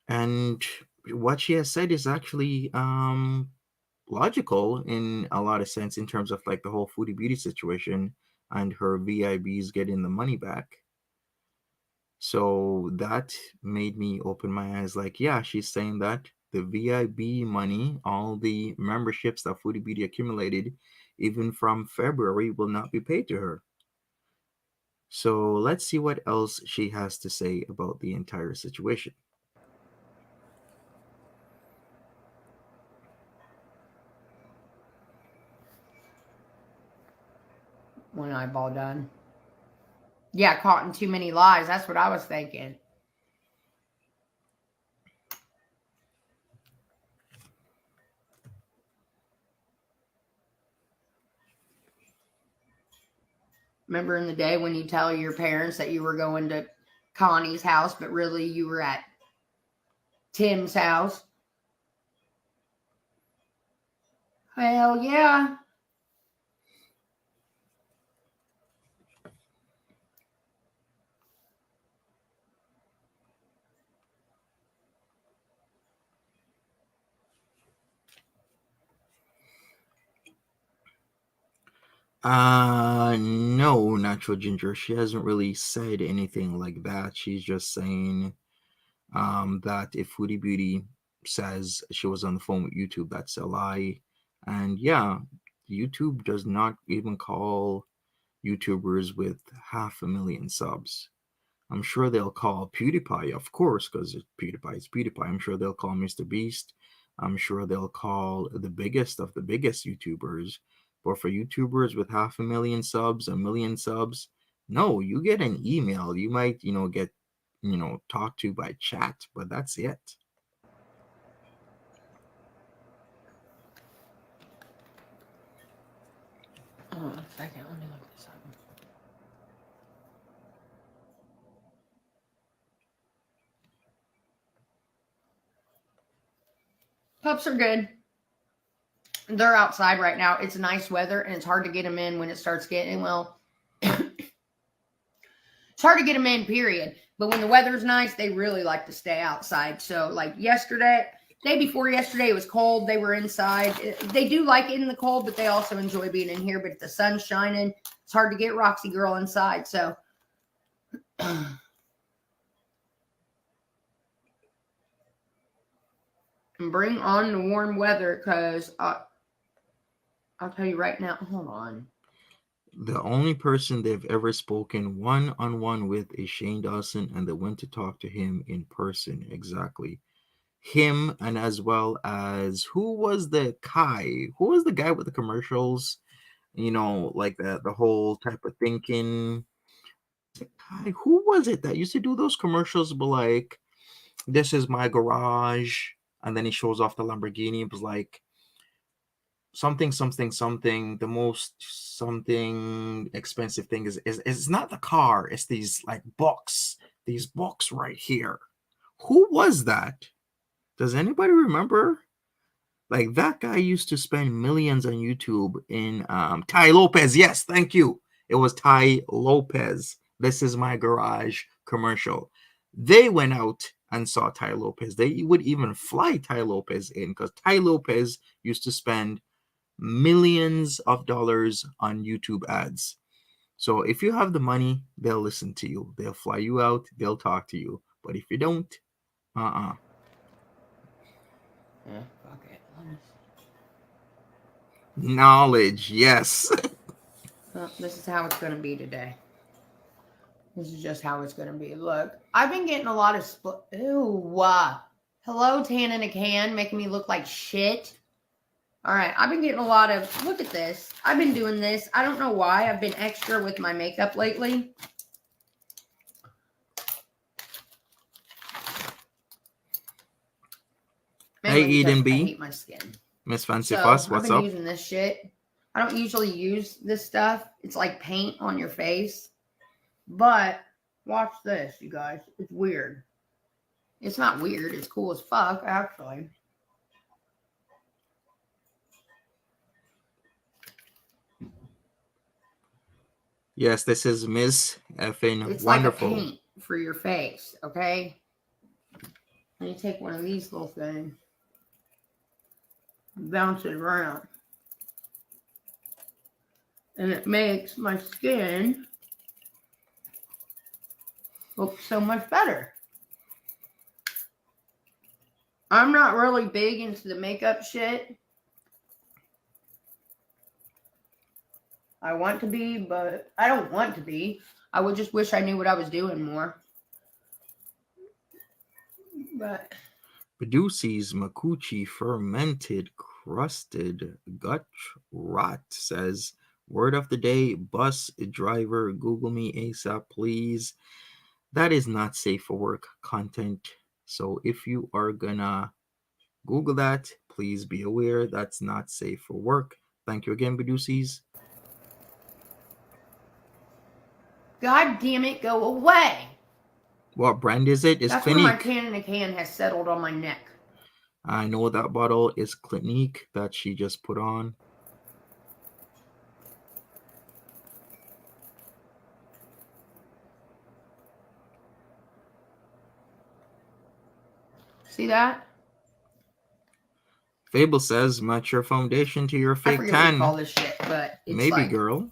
and what she has said is actually logical in a lot of sense in terms of like the whole Foodie Beauty situation and her VIBs getting the money back. So that made me open my eyes. Like, yeah, she's saying that the VIB money, all the memberships that Foodie Beauty accumulated, even from February, will not be paid to her. So let's see what else she has to say about the entire situation. One eyeball done. Yeah, caught in too many lies. That's what I was thinking. Remember in the day when you tell your parents that you were going to Connie's house, but really you were at Tim's house? Hell yeah. No, Natural Ginger. She hasn't really said anything like that. She's just saying that if Foodie Beauty says she was on the phone with YouTube, that's a lie. And yeah, YouTube does not even call YouTubers with 500,000 subs. I'm sure they'll call PewDiePie, of course, because PewDiePie is PewDiePie. I'm sure they'll call Mr. Beast. I'm sure they'll call the biggest of the biggest YouTubers. But for YouTubers with 500,000 subs, 1,000,000 subs, no, you get an email. You might, get, talked to by chat, but that's it. Hold on a second. Let me look this up. Pups are good. They're outside right now. It's nice weather, and it's hard to get them in when it starts getting, well, it's hard to get them in, period. But when the weather's nice, they really like to stay outside. So, like day before yesterday, it was cold. They were inside. They do like it in the cold, but they also enjoy being in here. But if the sun's shining, it's hard to get Roxy Girl inside. So, bring on the warm weather, because I'll tell you right now. Hold on. The only person they've ever spoken one-on-one with is Shane Dawson, and they went to talk to him in person. Exactly. Him, and as well as who was the guy with the commercials, like the whole type of thinking. Kai, who was it that used to do those commercials? But like, this is my garage, and then he shows off the Lamborghini. It was like something something something, the most something expensive thing is not the car, it's these like books right here. Who was that? Does anybody remember? Like, that guy used to spend millions on YouTube in Ty Lopez. Yes, thank you. It was Ty Lopez. This is my garage commercial. They went out and saw Ty Lopez. They would even fly Ty Lopez in, because Ty Lopez used to spend millions of dollars on YouTube ads. So if you have the money, they'll listen to you. They'll fly you out. They'll talk to you. But if you don't, Yeah, fuck it. knowledge, yes. Well, this is how it's going to be today. This is just how it's going to be. Look, I've been getting a lot of Ew. Hello, tan in a can, making me look like shit. All right, I've been getting a lot of, look at this. I've been doing this. I don't know why. I've been extra with my makeup lately. Hey, Eden I B. hate my skin. Miss Fancy So, Fuss, I've what's been up? using this shit. I don't usually use this stuff. It's like paint on your face. But watch this, you guys. It's weird. It's not weird. It's cool as fuck, actually. Yes, this is Miss Effin It's Wonderful. like a paint for your face, okay? And you take one of these little things, bounce it around, and it makes my skin look so much better. I'm not really big into the makeup shit. I want to be, but I don't want to be. I would just wish I knew what I was doing more. But Produces Makuchi fermented crusted gut rot says, word of the day, bus driver, Google me ASAP, please. That is not safe for work content. So if you are gonna Google that, please be aware that's not safe for work. Thank you again, Produces. God damn it, go away. What brand is it? It's That's where my Clinique. tan in a can has settled on my neck. I know that bottle is Clinique that she just put on. See that? Fable says, match your foundation to your I fake forget what you call tan. this shit, but it's Maybe, like, girl.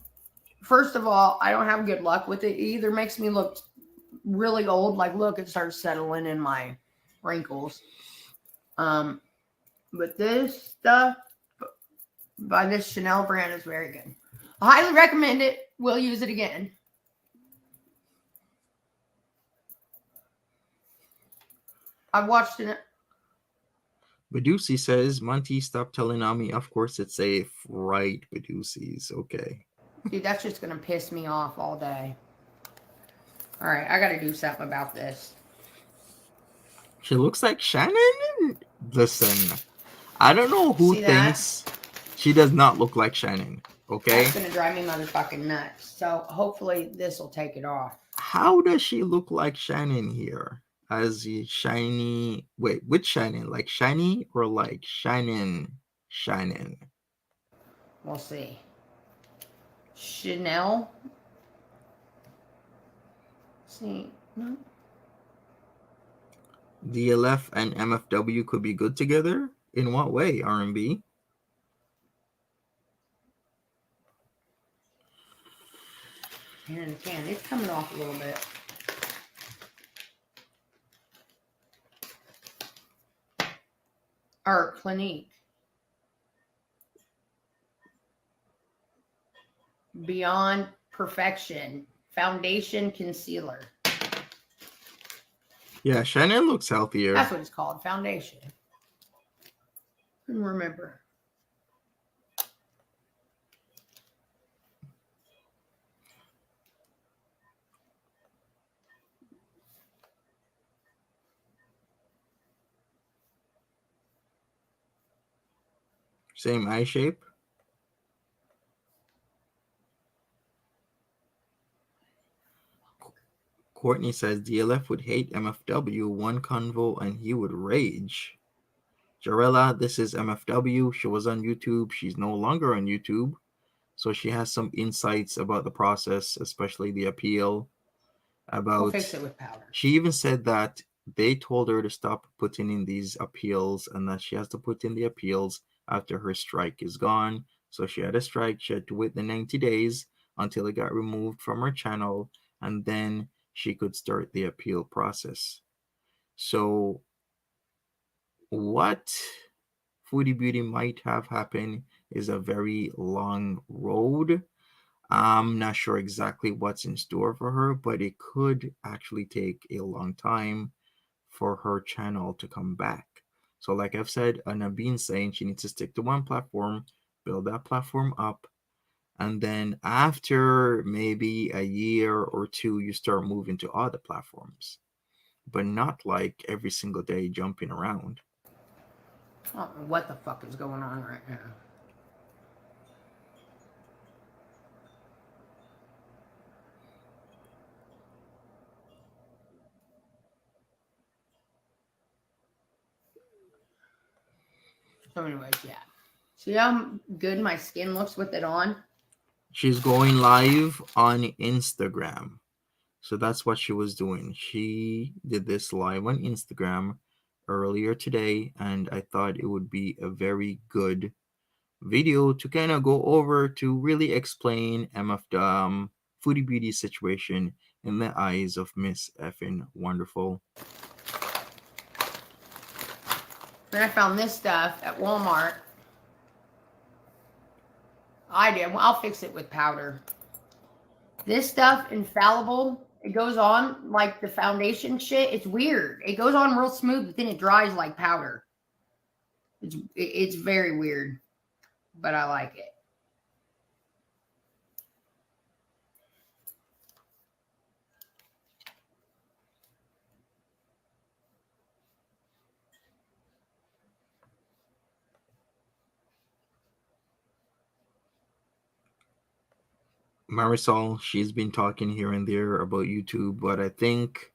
first of all, I don't have good luck with it. It either makes me look really old, like look, it starts settling in my wrinkles. But this stuff by this Chanel brand is very good. I highly recommend it. We'll use it again. I've watched it. Badusi says, Monty, stop telling on me. Of course it's safe. Right, Badusi's. Okay. Dude, that's just gonna piss me off all day. Alright, I gotta do something about this. She looks like Shannon? Listen, I don't know who See that? thinks she does not look like Shannon. Okay? That's gonna drive me motherfucking nuts. So hopefully this will take it off. How does she look like Shannon here? As the shiny. Wait, which Shannon? Like shiny or like Shannon? Shannon. We'll see. Chanel. See, no. DLF and MFW could be good together? In what way, R&B? And can. It's coming off a little bit. Or Clinique. Beyond Perfection. Foundation Concealer. Yeah, Shannon looks healthier. That's what it's called. Foundation. Couldn't remember. Same eye shape. Courtney says DLF would hate MFW, one convo, and he would rage. Jarella, this is MFW. She was on YouTube. She's no longer on YouTube. So she has some insights about the process, especially the appeal. We'll fix it with powder. She even said that they told her to stop putting in these appeals and that she has to put in the appeals after her strike is gone. So she had a strike. She had to wait the 90 days until it got removed from her channel, and then she could start the appeal process. So what Foodie Beauty might have happen is a very long road. I'm not sure exactly what's in store for her, but it could actually take a long time for her channel to come back. So, like I've said, and I've been saying, she needs to stick to one platform, build that platform up, and then after maybe a year or two, you start moving to other platforms, but not like every single day jumping around. I don't know what the fuck is going on right now. So anyways, yeah. See how good my skin looks with it on? She's going live on Instagram. So that's what she was doing. She did this live on Instagram earlier today, and I thought it would be a very good video to kind of go over to really explain MF Foodie Beauty situation in the eyes of Miss Effin Wonderful. Then I found this stuff at Walmart. I did. Well, I'll fix it with powder. This stuff, infallible, it goes on like the foundation shit. It's weird. It goes on real smooth, but then it dries like powder. It's very weird, but I like it. Marisol, she's been talking here and there about YouTube, but I think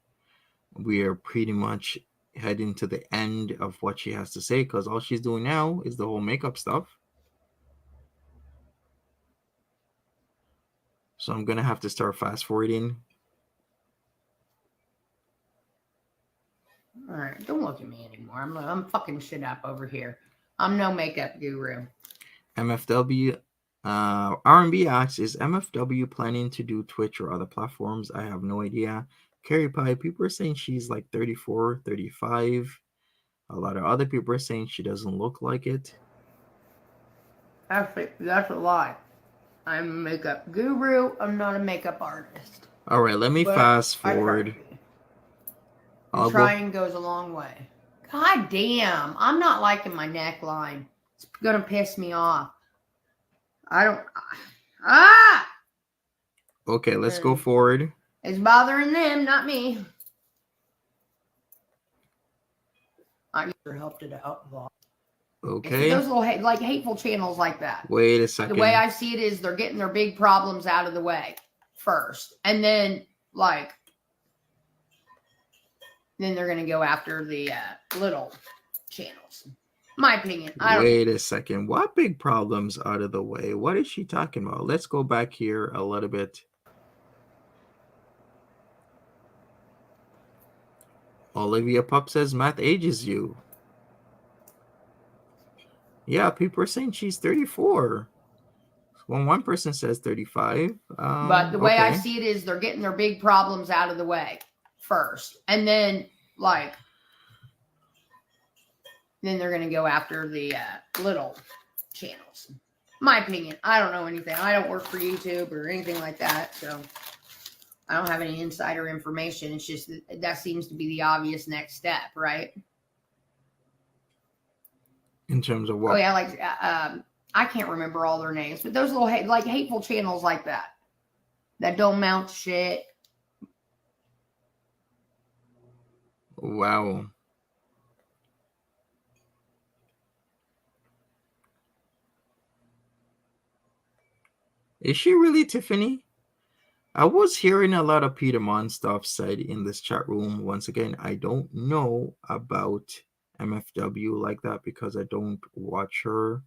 we are pretty much heading to the end of what she has to say because all she's doing now is the whole makeup stuff. So I'm gonna have to start fast forwarding. All right, don't look at me anymore. I'm fucking shit up over here. I'm no makeup guru. MFW R&B asks, is MFW planning to do Twitch or other platforms? I have no idea. Carrie Pie, people are saying she's like 34, 35. A lot of other people are saying she doesn't look like it. Actually, that's a lie. I'm a makeup guru. I'm not a makeup artist. All right, let me fast forward. Trying goes a long way. God damn. I'm not liking my neckline. It's going to piss me off. I don't. Ah! Okay, let's go forward. It's bothering them, not me. I sure helped it out a lot. Okay. Those little like hateful channels like that. Wait a second. The way I see it is they're getting their big problems out of the way first, and then they're gonna go after the little channels. My opinion. Wait a second. What big problems out of the way? What is she talking about? Let's go back here a little bit. Olivia Pup says math ages you. Yeah, people are saying she's 34. When one person says 35. But the way I see it is they're getting their big problems out of the way first, and then they're going to go after the little channels. My opinion. I don't know anything. I don't work for YouTube or anything like that, so I don't have any insider information. It's just that seems to be the obvious next step, right? In terms of what? Oh, yeah, I can't remember all their names, but those little hateful channels like that don't mount shit. Wow. Is she really Tiffany? I was hearing a lot of Peter Monn stuff said in this chat room. Once again, I don't know about MFW like that because I don't watch her.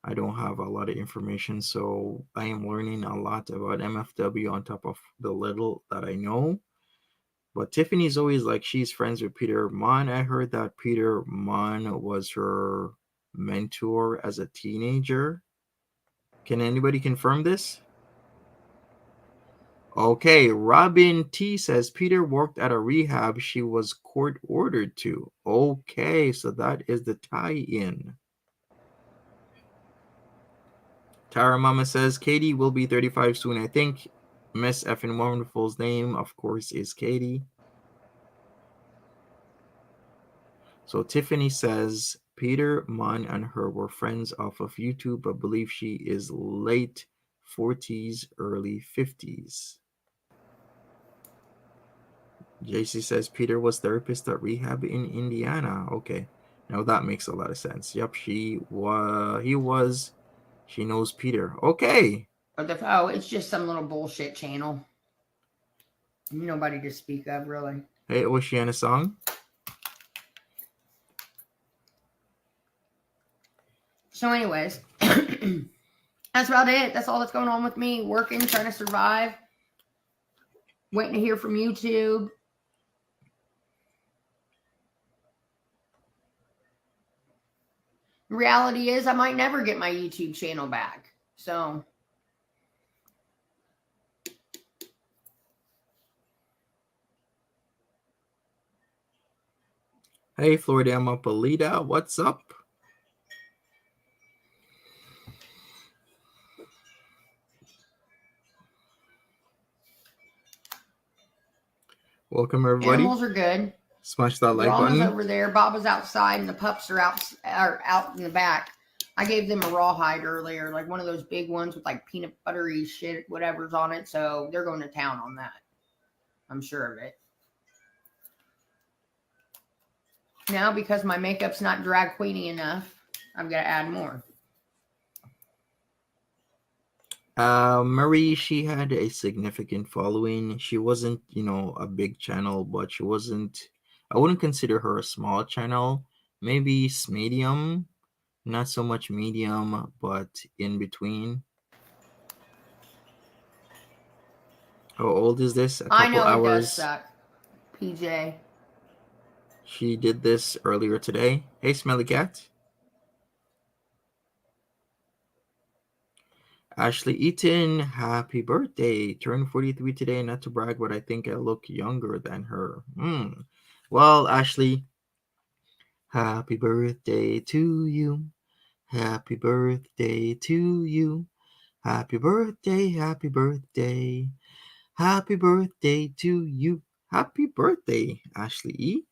I don't have a lot of information, so I am learning a lot about MFW on top of the little that I know. But Tiffany's always like she's friends with Peter Monn. I heard that Peter Monn was her mentor as a teenager. Can anybody confirm this? Okay, Robin T says Peter worked at a rehab she was court ordered to. Okay, so that is the tie-in. Tara Mama says Katie will be 35 soon, I think. Miss Effin Wonderful's name, of course, is Katie. So Tiffany says Peter, Monn, and her were friends off of YouTube, but believe she is late 40s, early 50s. JC says Peter was therapist at rehab in Indiana. Okay, now that makes a lot of sense. Yep, he was. She knows Peter. Okay. Oh, it's just some little bullshit channel. Nobody to speak of, really. Hey, was she in a song? So anyways, that's about it. That's all that's going on with me. Working, trying to survive. Waiting to hear from YouTube. The reality is I might never get my YouTube channel back. So hey, Florida Polita, what's up? Welcome, everybody. Animals are good. Smash that like Rama's button. over there. Baba's outside, and the pups are out in the back. I gave them a rawhide earlier, like one of those big ones with like peanut buttery shit, whatever's on it. So they're going to town on that. I'm sure of it. Now, because my makeup's not drag queeny enough, I'm going to add more. Marie, she had a significant following. She wasn't, a big channel, but she wasn't, I wouldn't consider her a small channel. Maybe medium, not so much medium, but in between. How old is this? A couple I know hours. It does suck. PJ. She did this earlier today. Hey, Smelly Cat. Ashley Eaton, happy birthday. Turned 43 today. Not to brag, but I think I look younger than her. Well, Ashley, happy birthday to you. Happy birthday to you. Happy birthday, happy birthday. Happy birthday to you. Happy birthday, Ashley E.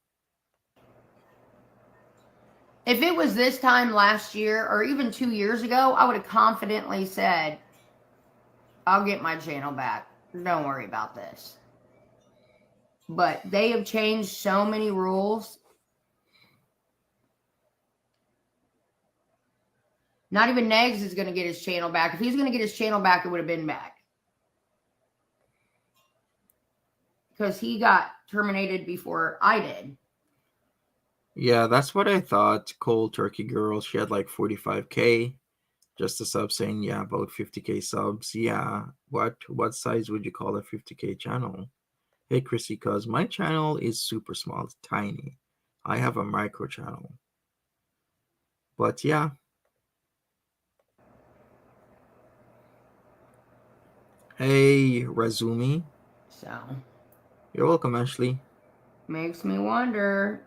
If it was this time last year or even 2 years ago, I would have confidently said, I'll get my channel back. Don't worry about this. But they have changed so many rules. Not even Negs is going to get his channel back. If he's going to get his channel back, it would have been back. Because he got terminated before I did. Yeah, that's what I thought. Cold Turkey Girl, she had like 45K. Just a sub saying, yeah, about 50K subs. Yeah, what size would you call a 50K channel? Hey, Chrissy, cuz my channel is super small, it's tiny. I have a micro channel. But yeah. Hey, Razumi. So. You're welcome, Ashley. Makes me wonder.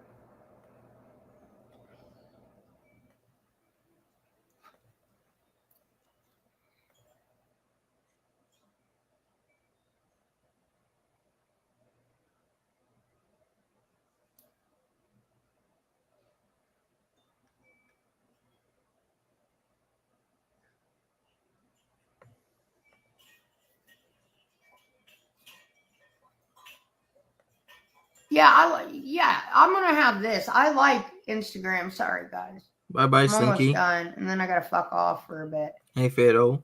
Yeah, I'm gonna have this. I like Instagram. Sorry, guys. Bye-bye, I'm almost Slinky. done, and then I gotta fuck off for a bit. Hey, Fido.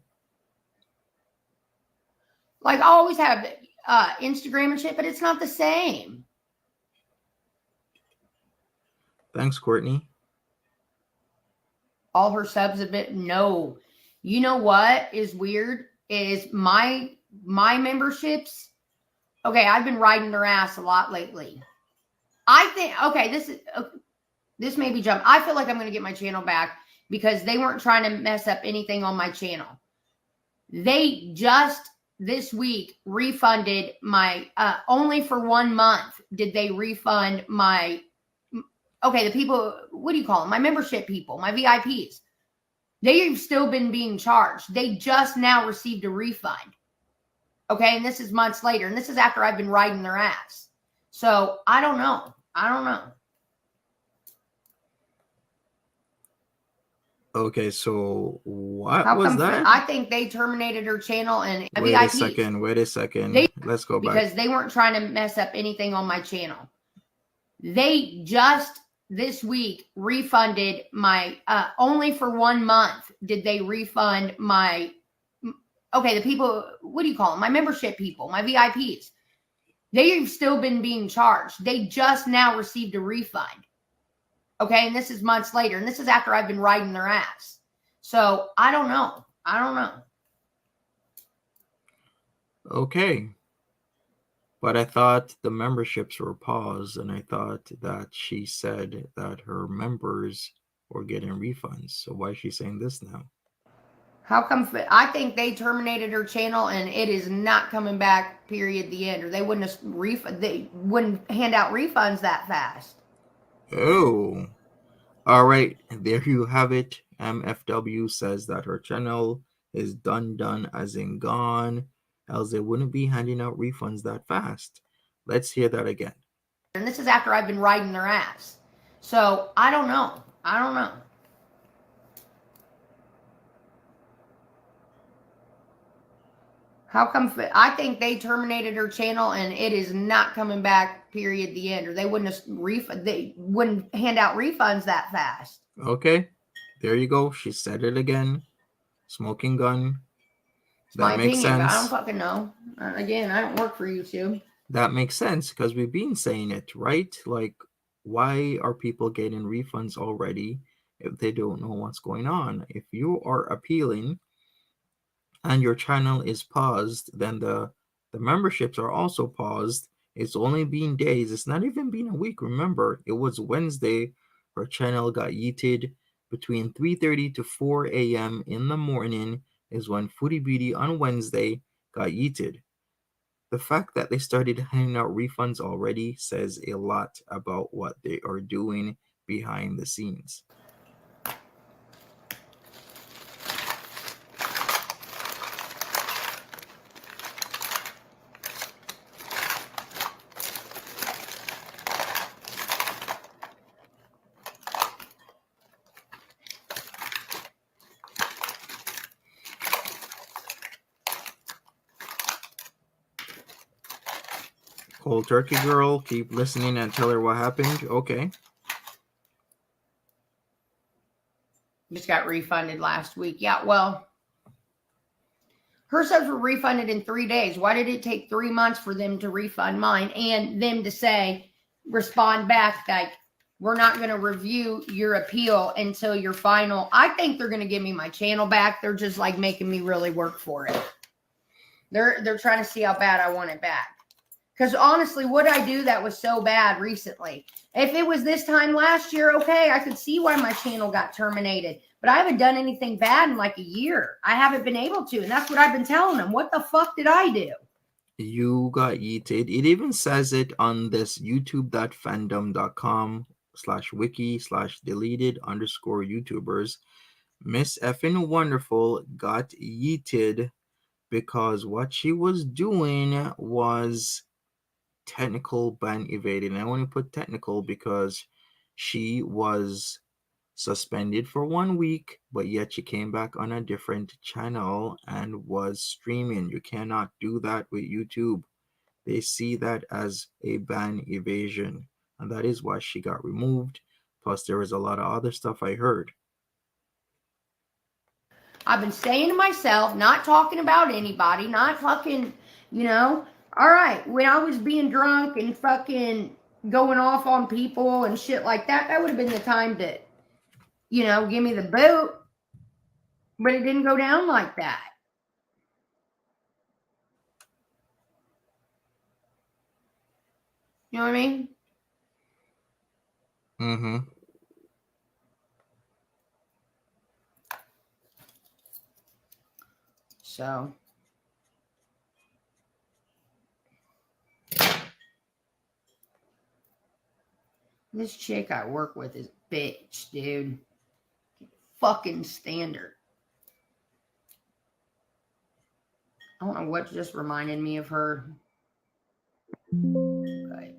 Like, I always have Instagram and shit, but it's not the same. Thanks, Courtney. All her subs a bit. No. You know what is weird? Is my memberships. Okay, I've been riding their ass a lot lately. I think, okay, this may be jump. I feel like I'm going to get my channel back because they weren't trying to mess up anything on my channel. They just this week refunded my, only for 1 month did they refund my, okay, the people, what do you call them? My membership people, my VIPs. They've still been being charged. They just now received a refund. Okay, and this is months later, and this is after I've been riding their ass. So I don't know. Okay, so what was that? I think they terminated her channel and Wait a second. Let's go back. Because they weren't trying to mess up anything on my channel. They just this week refunded my, only for 1 month did they refund my, okay, the people, what do you call them? My membership people, my VIPs. They've still been being charged. They just now received a refund. Okay, and this is months later, and this is after I've been riding their ass. So I don't know. Okay. But I thought the memberships were paused, and I thought that she said that her members were getting refunds. So why is she saying this now? How come? I think they terminated her channel, and it is not coming back. Period. The end. Or they wouldn't have They wouldn't hand out refunds that fast. Oh. All right, there you have it. MFW says that her channel is done as in gone, else they wouldn't be handing out refunds that fast. Let's hear that again. And this is after I've been riding their ass. So I don't know. How come? I think they terminated her channel, and it is not coming back. Period. The end. Or they wouldn't have They wouldn't hand out refunds that fast. Okay, there you go. She said it again. Smoking gun. It's my opinion, but I don't fucking know. Again, I don't work for YouTube. That makes sense because we've been saying it, right? Like, why are people getting refunds already if they don't know what's going on? If you are appealing and your channel is paused, then the memberships are also paused. It's only been days. It's not even been a week. Remember, it was Wednesday. Her channel got yeeted between 3:30 to 4 a.m. in the morning is when Foodie Beauty on Wednesday got yeeted. The fact that they started handing out refunds already says a lot about what they are doing behind the scenes. Cold turkey girl, keep listening and tell her what happened. Okay. Just got refunded last week. Yeah, well, her subs were refunded in 3 days. Why did it take 3 months for them to refund mine and them to say, respond back like, we're not going to review your appeal until your final? I think they're going to give me my channel back. They're just like making me really work for it. They're trying to see how bad I want it back. Because honestly, what I do that was so bad recently? If it was this time last year, okay, I could see why my channel got terminated. But I haven't done anything bad in like a year. I haven't been able to. And that's what I've been telling them. What the fuck did I do? You got yeeted. It even says it on this youtube.fandom.com/wiki/deleted_YouTubers. Miss effing Wonderful got yeeted because what she was doing was technical ban evading. I only put technical because she was suspended for 1 week, but yet she came back on a different channel and was streaming. You cannot do that with YouTube. They see that as a ban evasion, and that is why she got removed. Plus, there was a lot of other stuff I heard. I've been staying to myself, not talking about anybody, not fucking, all right, when I was being drunk and fucking going off on people and shit like that, that would have been the time to, give me the boot. But it didn't go down like that. You know what I mean? Mm-hmm. So this chick I work with is a bitch, dude. Fucking standard. I don't know what just reminded me of her. But in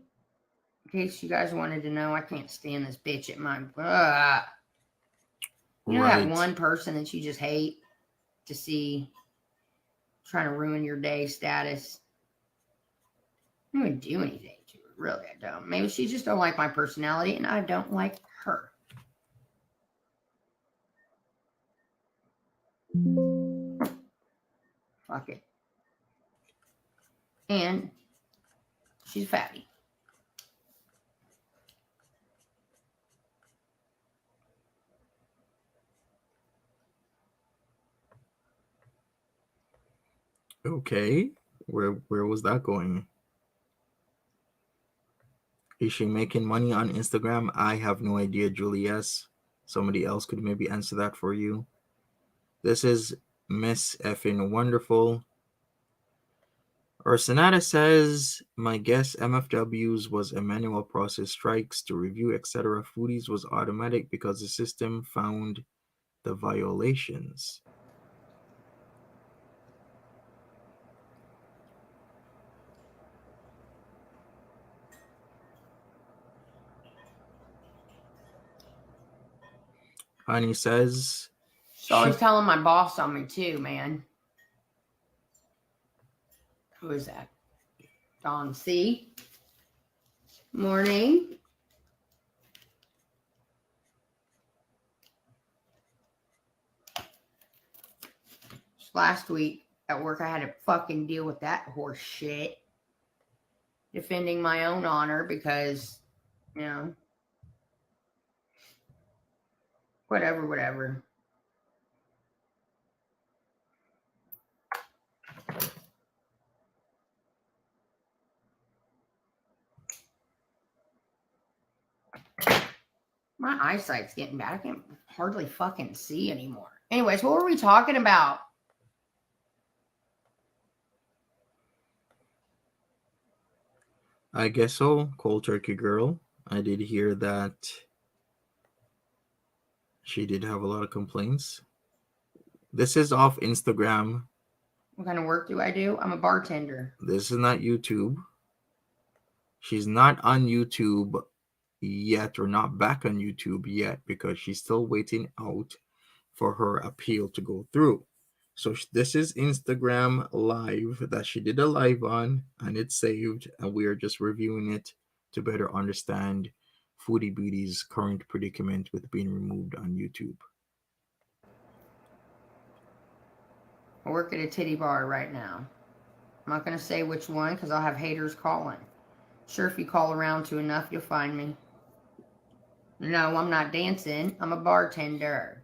case you guys wanted to know, I can't stand this bitch at my. You know that one person that you just hate to see trying to ruin your day status? I don't even do anything to her. Really, I don't. Maybe she just don't like my personality and I don't like her. Fuck it. And she's fatty. Okay. Where was that going? Is she making money on Instagram? I have no idea, Julius. Somebody else could maybe answer that for you. This is Miss effing Wonderful. Sonata says, my guess MFWs was a manual process, strikes to review, etc. Foodies was automatic because the system found the violations. Honey says, she's always telling my boss on me too, man. Who is that? Dawn C. Morning. Last week at work, I had to fucking deal with that horse shit. Defending my own honor because, whatever. My eyesight's getting bad. I can't hardly fucking see anymore. Anyways, what were we talking about? I guess so, Cold Turkey Girl. I did hear that she did have a lot of complaints. This is off Instagram. What kind of work do I do? I'm a bartender. This is not YouTube. She's not on YouTube yet, or not back on YouTube yet, because she's still waiting out for her appeal to go through. So this is Instagram live that she did a live on, and it's saved, and we are just reviewing it to better understand Foodie Beauty's current predicament with being removed on YouTube. I work at a titty bar right now. I'm not going to say which one because I'll have haters calling. Sure, if you call around to enough, you'll find me. No, I'm not dancing. I'm a bartender.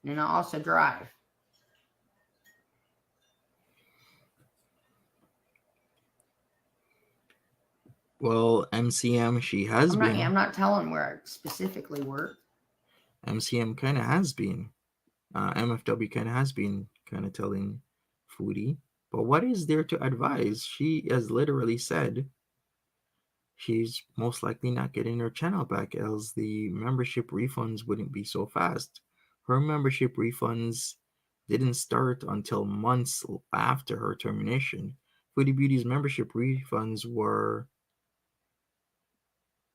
And I also drive. Well, MCM, she has been. I'm not telling where I specifically work. MCM kind of has been. MFW kind of has been kind of telling Foodie. But what is there to advise? She has literally said she's most likely not getting her channel back, else the membership refunds wouldn't be so fast. Her membership refunds didn't start until months after her termination. Foodie Beauty's membership refunds were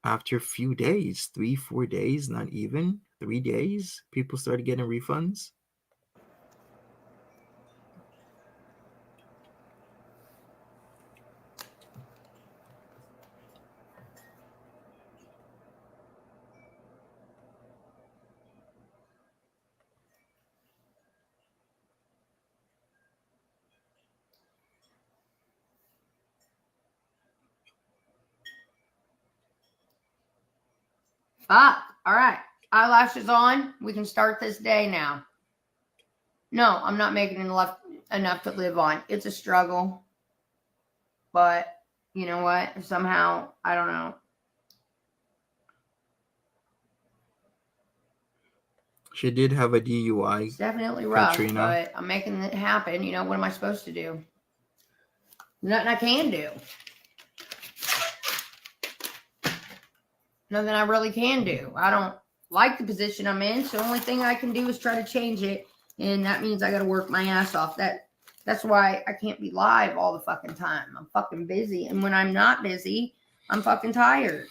after a few days, 3, 4 days, not even 3 days, people started getting refunds. Fuck. All right. Eyelashes on. We can start this day now. No, I'm not making enough to live on. It's a struggle. But you know what? Somehow, I don't know. She did have a DUI. It's definitely rough, Katrina. but I'm making it happen. You know, what am I supposed to do? Nothing I can do. Nothing I really can do. I don't like the position I'm in, so the only thing I can do is try to change it, and that means I got to work my ass off. That's why I can't be live all the fucking time. I'm fucking busy, and when I'm not busy, I'm fucking tired.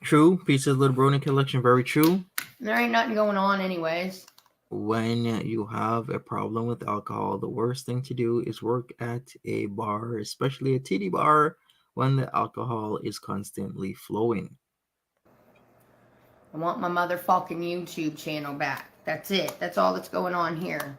True. Pizza's Little Brony collection, very true. There ain't nothing going on anyways. When you have a problem with alcohol, the worst thing to do is work at a bar, especially a titty bar, when the alcohol is constantly flowing. I want my motherfucking YouTube channel back. That's it. That's all that's going on here.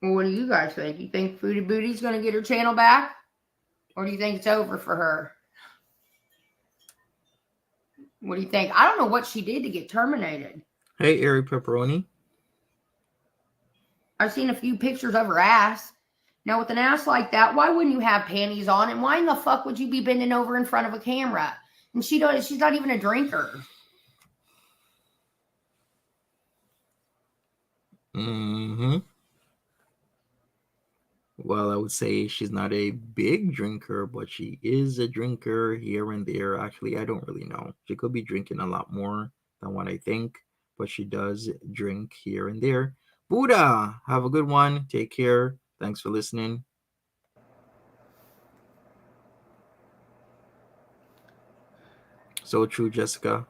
Well, what do you guys think? You think Foodie Beauty's going to get her channel back? Or do you think it's over for her? What do you think? I don't know what she did to get terminated. Hey, Airy Pepperoni. I've seen a few pictures of her ass. Now, with an ass like that, why wouldn't you have panties on? And why in the fuck would you be bending over in front of a camera? And she's not even a drinker. Mm-hmm. Well, I would say she's not a big drinker, but she is a drinker here and there. Actually, I don't really know. She could be drinking a lot more than what I think, but she does drink here and there. Buddha, have a good one. Take care. Thanks for listening. So true, Jessica.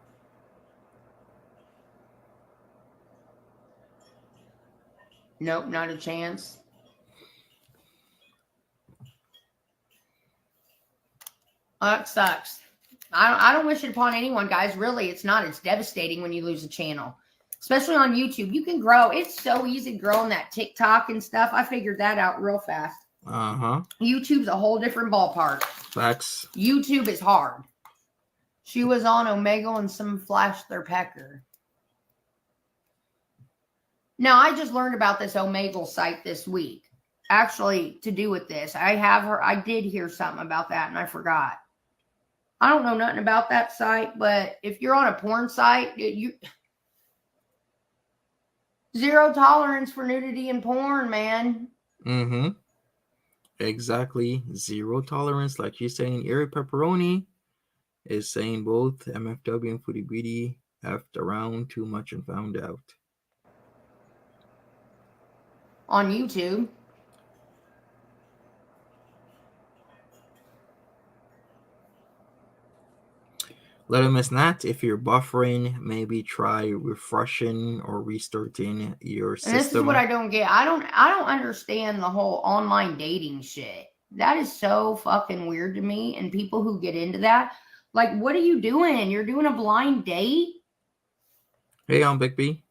Nope, not a chance. Oh, that sucks. I don't wish it upon anyone, guys. Really, it's not. It's devastating when you lose a channel, especially on YouTube. You can grow. It's so easy growing that TikTok and stuff. I figured that out real fast. Uh-huh. YouTube's a whole different ballpark. Facts. YouTube is hard. She was on Omegle and some flashed their pecker. Now, I just learned about this Omegle site this week. Actually, to do with this. I did hear something about that and I forgot. I don't know nothing about that site, but if you're on a porn site, zero tolerance for nudity in porn, man. Mm-hmm. Exactly. Zero tolerance, like you're saying, Airy Pepperoni. is saying both MFW and Foodie Beauty effed around too much and found out. On YouTube. Little Miss Nat, if you're buffering, maybe try refreshing or restarting your system. And this is what I don't get. I don't understand the whole online dating shit. That is so fucking weird to me. And people who get into that, like, what are you doing? You're doing a blind date? Hey, I'm Big B.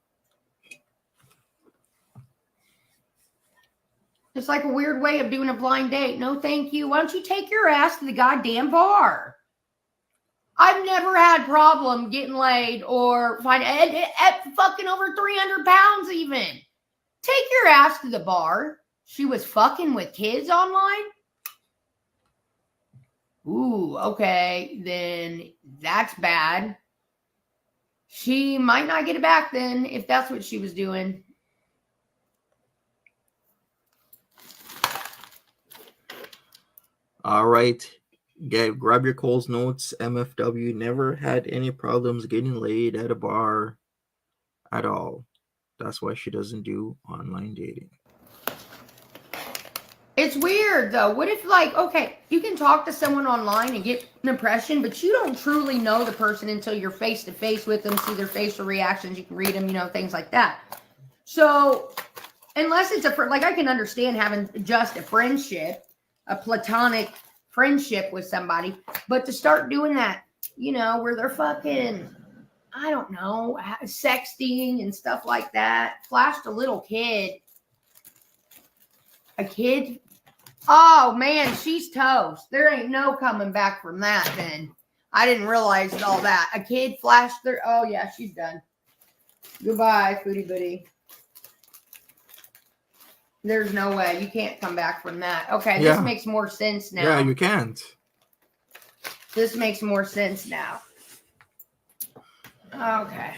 It's like a weird way of doing a blind date. No, thank you. Why don't you take your ass to the goddamn bar? I've never had problem getting laid or find at fucking over 300 pounds even. Take your ass to the bar. She was fucking with kids online? Ooh, okay. Then that's bad. She might not get it back then if that's what she was doing. All right. Grab your Cole's notes. MFW never had any problems getting laid at a bar at all. That's why she doesn't do online dating. It's weird though. What if, like, okay, you can talk to someone online and get an impression, but you don't truly know the person until you're face to face with them, see their facial reactions, you can read them, things like that. So unless it's like, I can understand having just a friendship, a platonic friendship with somebody, but to start doing that, where they're fucking, I don't know, sexting and stuff like that, flashed a little kid. A kid? Oh, man, she's toast. There ain't no coming back from that then. I didn't realize all that. A kid flashed their... Oh, yeah, she's done. Goodbye, Foodie Beauty. There's no way. You can't come back from that. Okay, yeah. This makes more sense now. Yeah, you can't. This makes more sense now. Okay.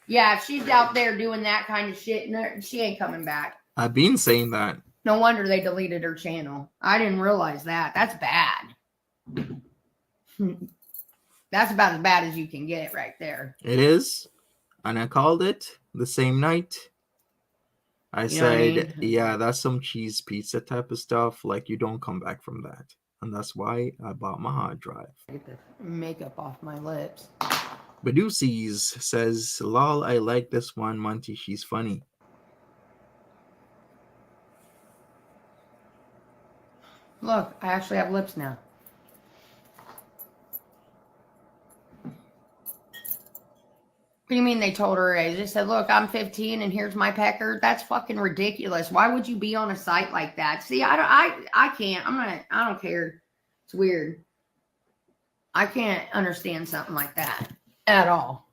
Yeah, if she's out there doing that kind of shit, she ain't coming back. I've been saying that. No wonder they deleted her channel. I didn't realize that. That's bad. That's about as bad as you can get right there. It is. And I called it the same night. I said, yeah, that's some cheese pizza type of stuff. Like, you don't come back from that. And that's why I bought my hard drive. Get the makeup off my lips. Beduces says, lol, I like this one, Monty. She's funny. Look, I actually have lips now. What do you mean they told her her age? They said, look, I'm 15 and here's my pecker. That's fucking ridiculous. Why would you be on a site like that? See, I can't. I don't care. It's weird. I can't understand something like that at all.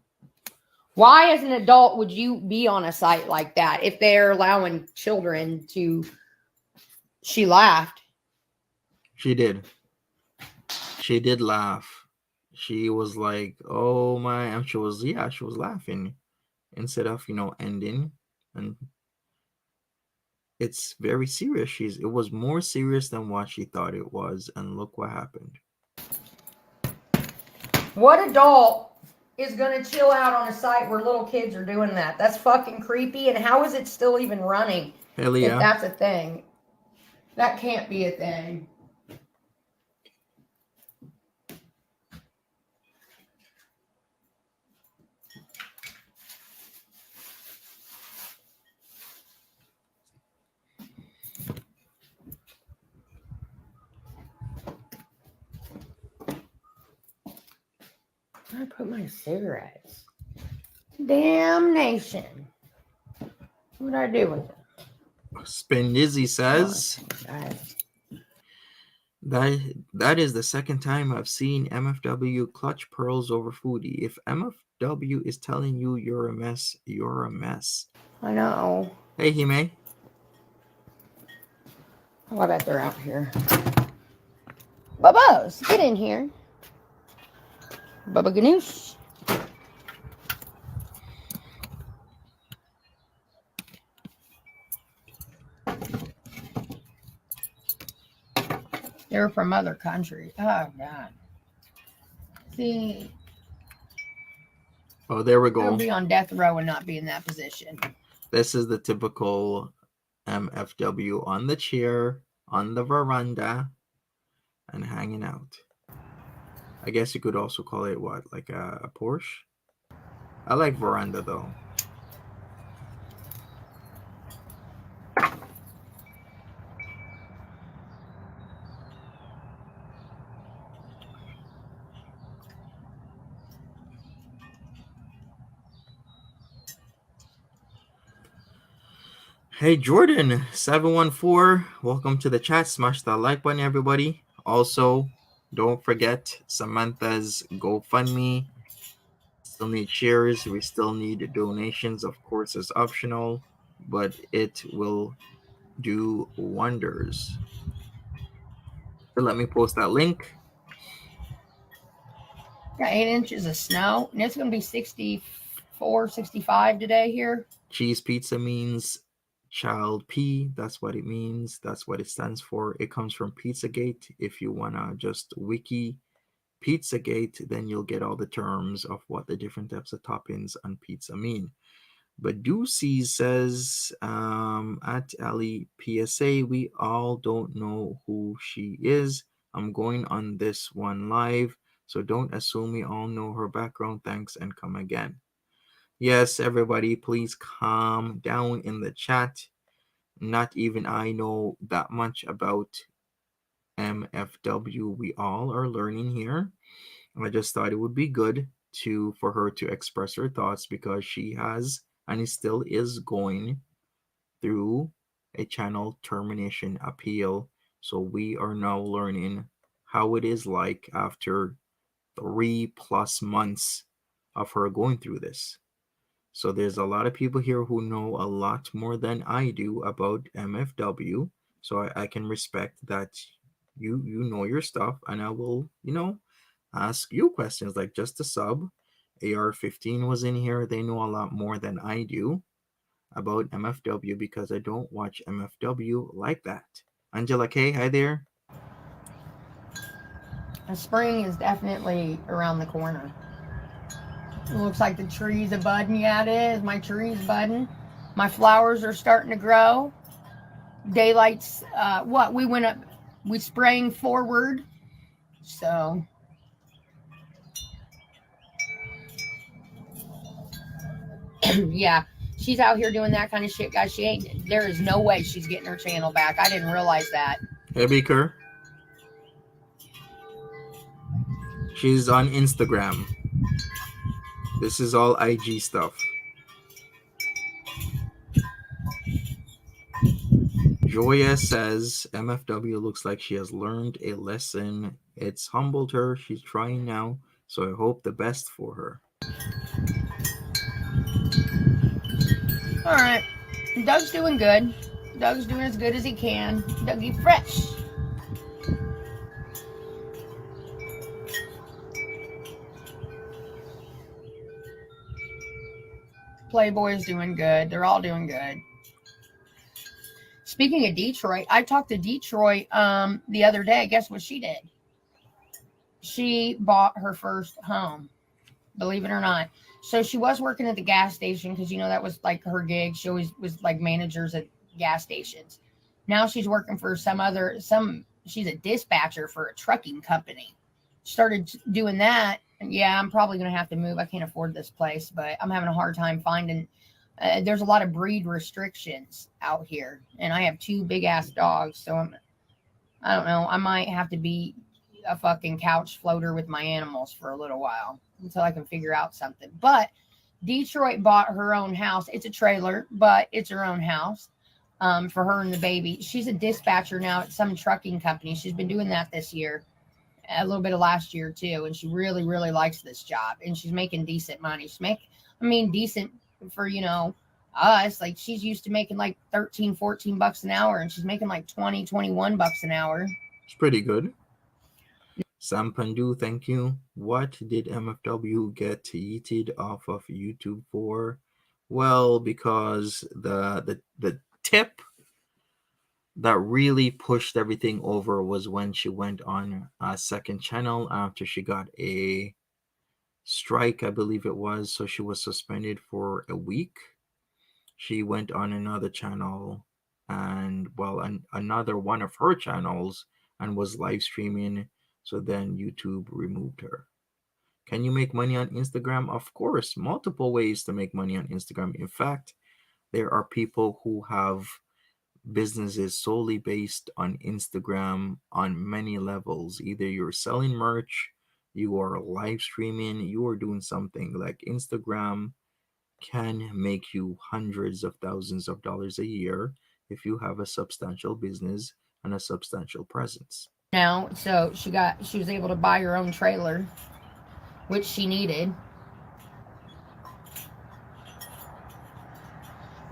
Why, as an adult, would you be on a site like that if they're allowing children to... She laughed. She did. She did laugh. She was like, oh my, and she was laughing instead of, ending. And it's very serious. It was more serious than what she thought it was. And look what happened. What adult is going to chill out on a site where little kids are doing that? That's fucking creepy. And how is it still even running? Hell yeah. If that's a thing. That can't be a thing. I put my cigarettes. Damnation. What did I do with it? Spinizzi says that is the second time I've seen MFW clutch pearls over Foodie. If MFW is telling you you're a mess, you're a mess. I know. Hey, Hime. Oh, I bet they're out here. Bubba's, get in here. Bubba Ganoush. They're from other countries. Oh, God. See, Oh, there we I would go. be on death row and not be in that position. This is the typical MFW on the chair, on the veranda, and hanging out. I guess you could also call it what, like a Porsche? I like veranda though. Hey Jordan, 714, welcome to the chat. Smash that like button, everybody. Also, don't forget Samantha's GoFundMe. Still need shares. We still need donations. Of course, it's optional, but it will do wonders. So let me post that link. Got 8 inches of snow, and it's going to be 64, 65 today here. Cheese pizza means child P. That's what it means. That's what it stands for. It comes from Pizzagate. If you want to just wiki Pizzagate, then you'll get all the terms of what the different types of toppings on pizza mean. But Ducey says at Ali PSA, we all don't know who she is. I'm going on this one live, so don't assume we all know her background. Thanks and come again. Yes, everybody, please calm down in the chat. Not even I know that much about MFW. We all are learning here. I just thought it would be good for her to express her thoughts because she has and still is going through a channel termination appeal. So we are now learning how it is like after 3+ months of her going through this. So there's a lot of people here who know a lot more than I do about MFW. So I can respect that you know your stuff, and I will, ask you questions like just a sub. AR-15 was in here. They know a lot more than I do about MFW because I don't watch MFW like that. Angela K, hi there. Spring is definitely around the corner. It looks like the trees are budding. Yeah, it is. My tree's budding. My flowers are starting to grow. Daylight's, we sprang forward. So, yeah, she's out here doing that kind of shit, guys. There is no way she's getting her channel back. I didn't realize that. Hey, Beaker. She's on Instagram. This is all IG stuff. Joya says MFW looks like she has learned a lesson. It's humbled her. She's trying now, so I hope the best for her. All right. Doug's doing good. Doug's doing as good as he can. Dougie fresh. Playboy's doing good. They're all doing good. Speaking of Detroit, I talked to Detroit the other day. Guess what she did? She bought her first home, believe it or not. So she was working at the gas station because, that was like her gig. She always was like managers at gas stations. Now she's working for she's a dispatcher for a trucking company. Started doing that. And yeah, I'm probably going to have to move. I can't afford this place, but I'm having a hard time finding. There's a lot of breed restrictions out here, and I have 2 big ass dogs. So I don't know. I might have to be a fucking couch floater with my animals for a little while until I can figure out something. But Detroit bought her own house. It's a trailer, but it's her own house for her and the baby. She's a dispatcher now at some trucking company. She's been doing that this year, a little bit of last year too. And she really, really likes this job. And she's making decent money. Decent for, us. Like she's used to making like 13, 14 bucks an hour. And she's making like 20, 21 bucks an hour. It's pretty good. Sam Pandu, thank you. What did MFW get yeeted off of YouTube for? Well, because the tip that really pushed everything over was when she went on a second channel after she got a strike, I believe it was. So she was suspended for a week. She went on another channel and, well, another one of her channels and was live streaming. So then YouTube removed her. Can you make money on Instagram? Of course, multiple ways to make money on Instagram. In fact, there are people who have businesses solely based on Instagram on many levels. Either you're selling merch, you are live streaming, you are doing something. Like Instagram can make you hundreds of thousands of dollars a year if you have a substantial business and a substantial presence. Now, so she was able to buy her own trailer, which she needed.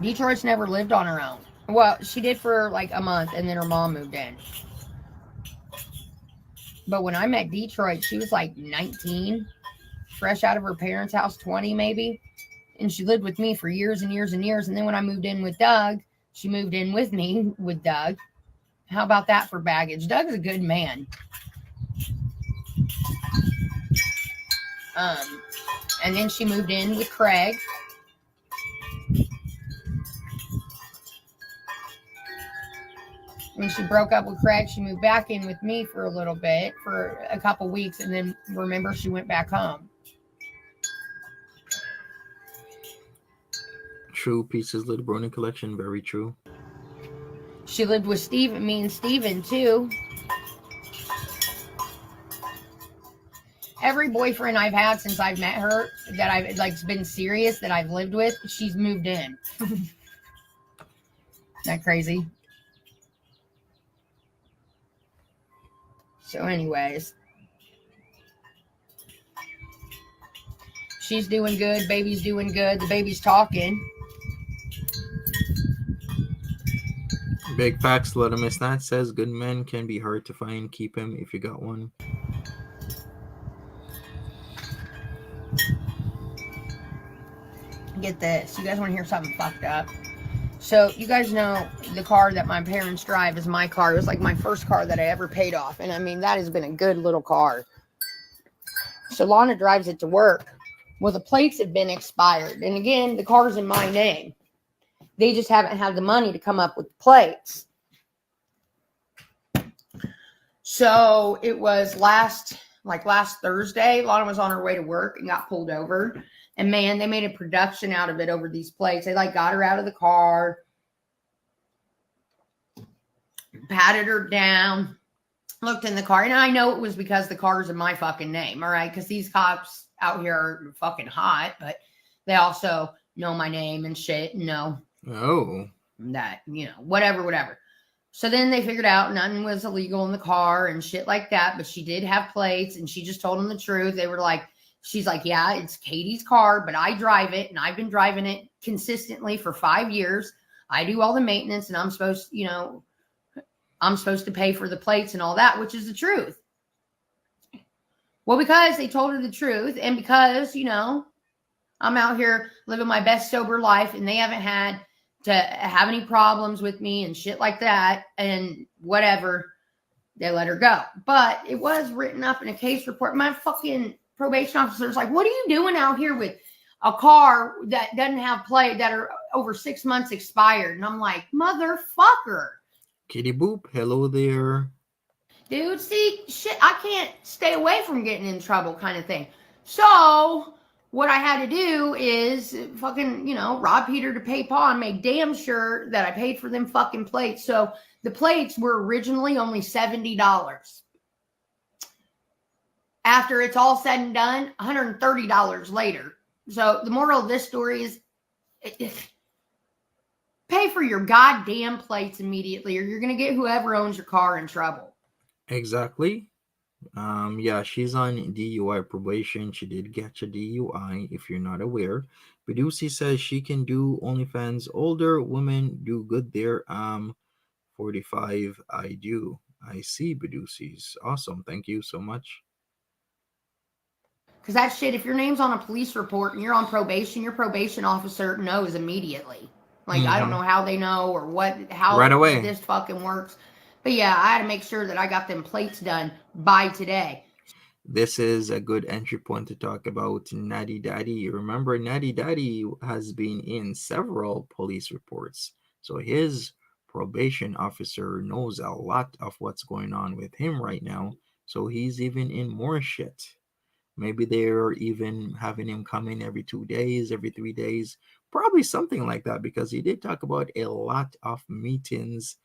Detroit's never lived on her own. Well, she did for like a month, and then her mom moved in. But when I met Detroit, she was like 19, fresh out of her parents' house, 20 maybe. And she lived with me for years and years and years. And then when I moved in with Doug, she moved in with me with Doug. How about that for baggage? Doug's a good man. And then she moved in with Craig. When she broke up with Craig, she moved back in with me for a little bit, for a couple weeks, and then remember she went back home. True. Pieces Little Brony collection, very true. She lived with Steven, me and Steven too. Every boyfriend I've had since I've met her that I've like been serious that I've lived with, she's moved in. Isn't that crazy? So anyways, she's doing good. Baby's doing good. The baby's talking. Big facts. Let him miss that says good men can be hard to find. Keep him if you got one. Get this. You guys want to hear something fucked up? So you guys know the car that my parents drive is my car. It was like my first car that I ever paid off. And I mean, that has been a good little car. So Lana drives it to work. Well, the plates have been expired. And again, the car's in my name. They just haven't had the money to come up with the plates. So it was last Thursday. Lana was on her way to work and got pulled over. And man, they made a production out of it over these plates. They like got her out of the car, patted her down, looked in the car. And I know it was because the car's in my fucking name, all right? Because these cops out here are fucking hot, but they also know my name and shit and know that, whatever. So then they figured out nothing was illegal in the car and shit like that, but she did have plates and she just told them the truth. They were like, she's like, yeah, it's Katie's car, but I drive it and I've been driving it consistently for 5 years. I do all the maintenance and I'm supposed to pay for the plates and all that, which is the truth. Well, because they told her the truth and because, I'm out here living my best sober life and they haven't had to have any problems with me and shit like that and whatever, they let her go. But it was written up in a case report. My fucking probation officer's like, what are you doing out here with a car that doesn't have plate that are over 6 months expired? And I'm like, motherfucker. Kitty boop, hello there. Dude, see, shit, I can't stay away from getting in trouble kind of thing. So what I had to do is fucking, rob Peter to pay Paul and make damn sure that I paid for them fucking plates. So the plates were originally only $70. After it's all said and done, $130 later. So the moral of this story is pay for your goddamn plates immediately or you're going to get whoever owns your car in trouble. Exactly. Yeah, she's on DUI probation. She did get a DUI, if you're not aware. Bedusi says she can do OnlyFans. Older women do good there. 45, I do. I see Bedusi's. Awesome. Thank you so much. Because that shit, if your name's on a police report and you're on probation, your probation officer knows immediately. Like, I don't know how they know or how right away this fucking works. But yeah, I had to make sure that I got them plates done by today. This is a good entry point to talk about Natty Daddy. Remember, Natty Daddy has been in several police reports, so his probation officer knows a lot of what's going on with him right now, so he's even in more shit. Maybe they're even having him come in every 2 days, every 3 days, probably something like that, because he did talk about a lot of meetings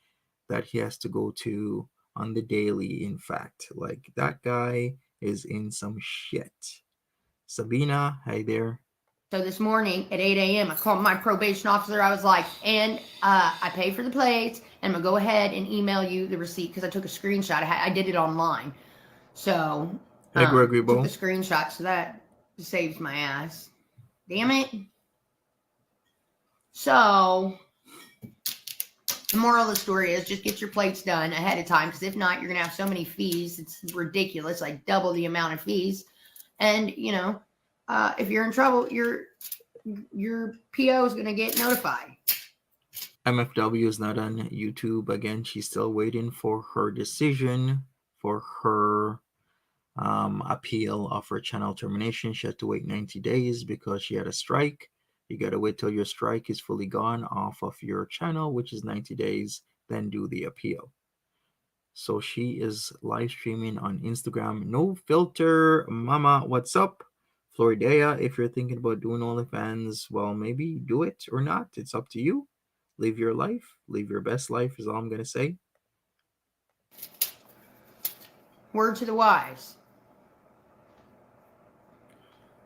that he has to go to on the daily. In fact, like that guy is in some shit. Sabina, hi there. So this morning at 8 a.m., I called my probation officer. I was like, and I paid for the plates, and I'm going to go ahead and email you the receipt because I took a screenshot. I did it online. So Hey, took the Gregory. screenshot, so that saves my ass. Damn it. So the moral of the story is just get your plates done ahead of time, because if not, you're going to have so many fees. It's ridiculous, like double the amount of fees. And, you know, if you're in trouble, your PO is going to get notified. MFW is not on YouTube again. She's still waiting for her decision for her appeal of her channel termination. She had to wait 90 days because she had a strike. You got to wait till your strike is fully gone off of your channel, which is 90 days, then do the appeal. So she is live streaming on Instagram. No filter, mama. What's up? Floridea, if you're thinking about doing OnlyFans, well, maybe do it or not. It's up to you. Live your life. Live your best life is all I'm going to say. Word to the wise.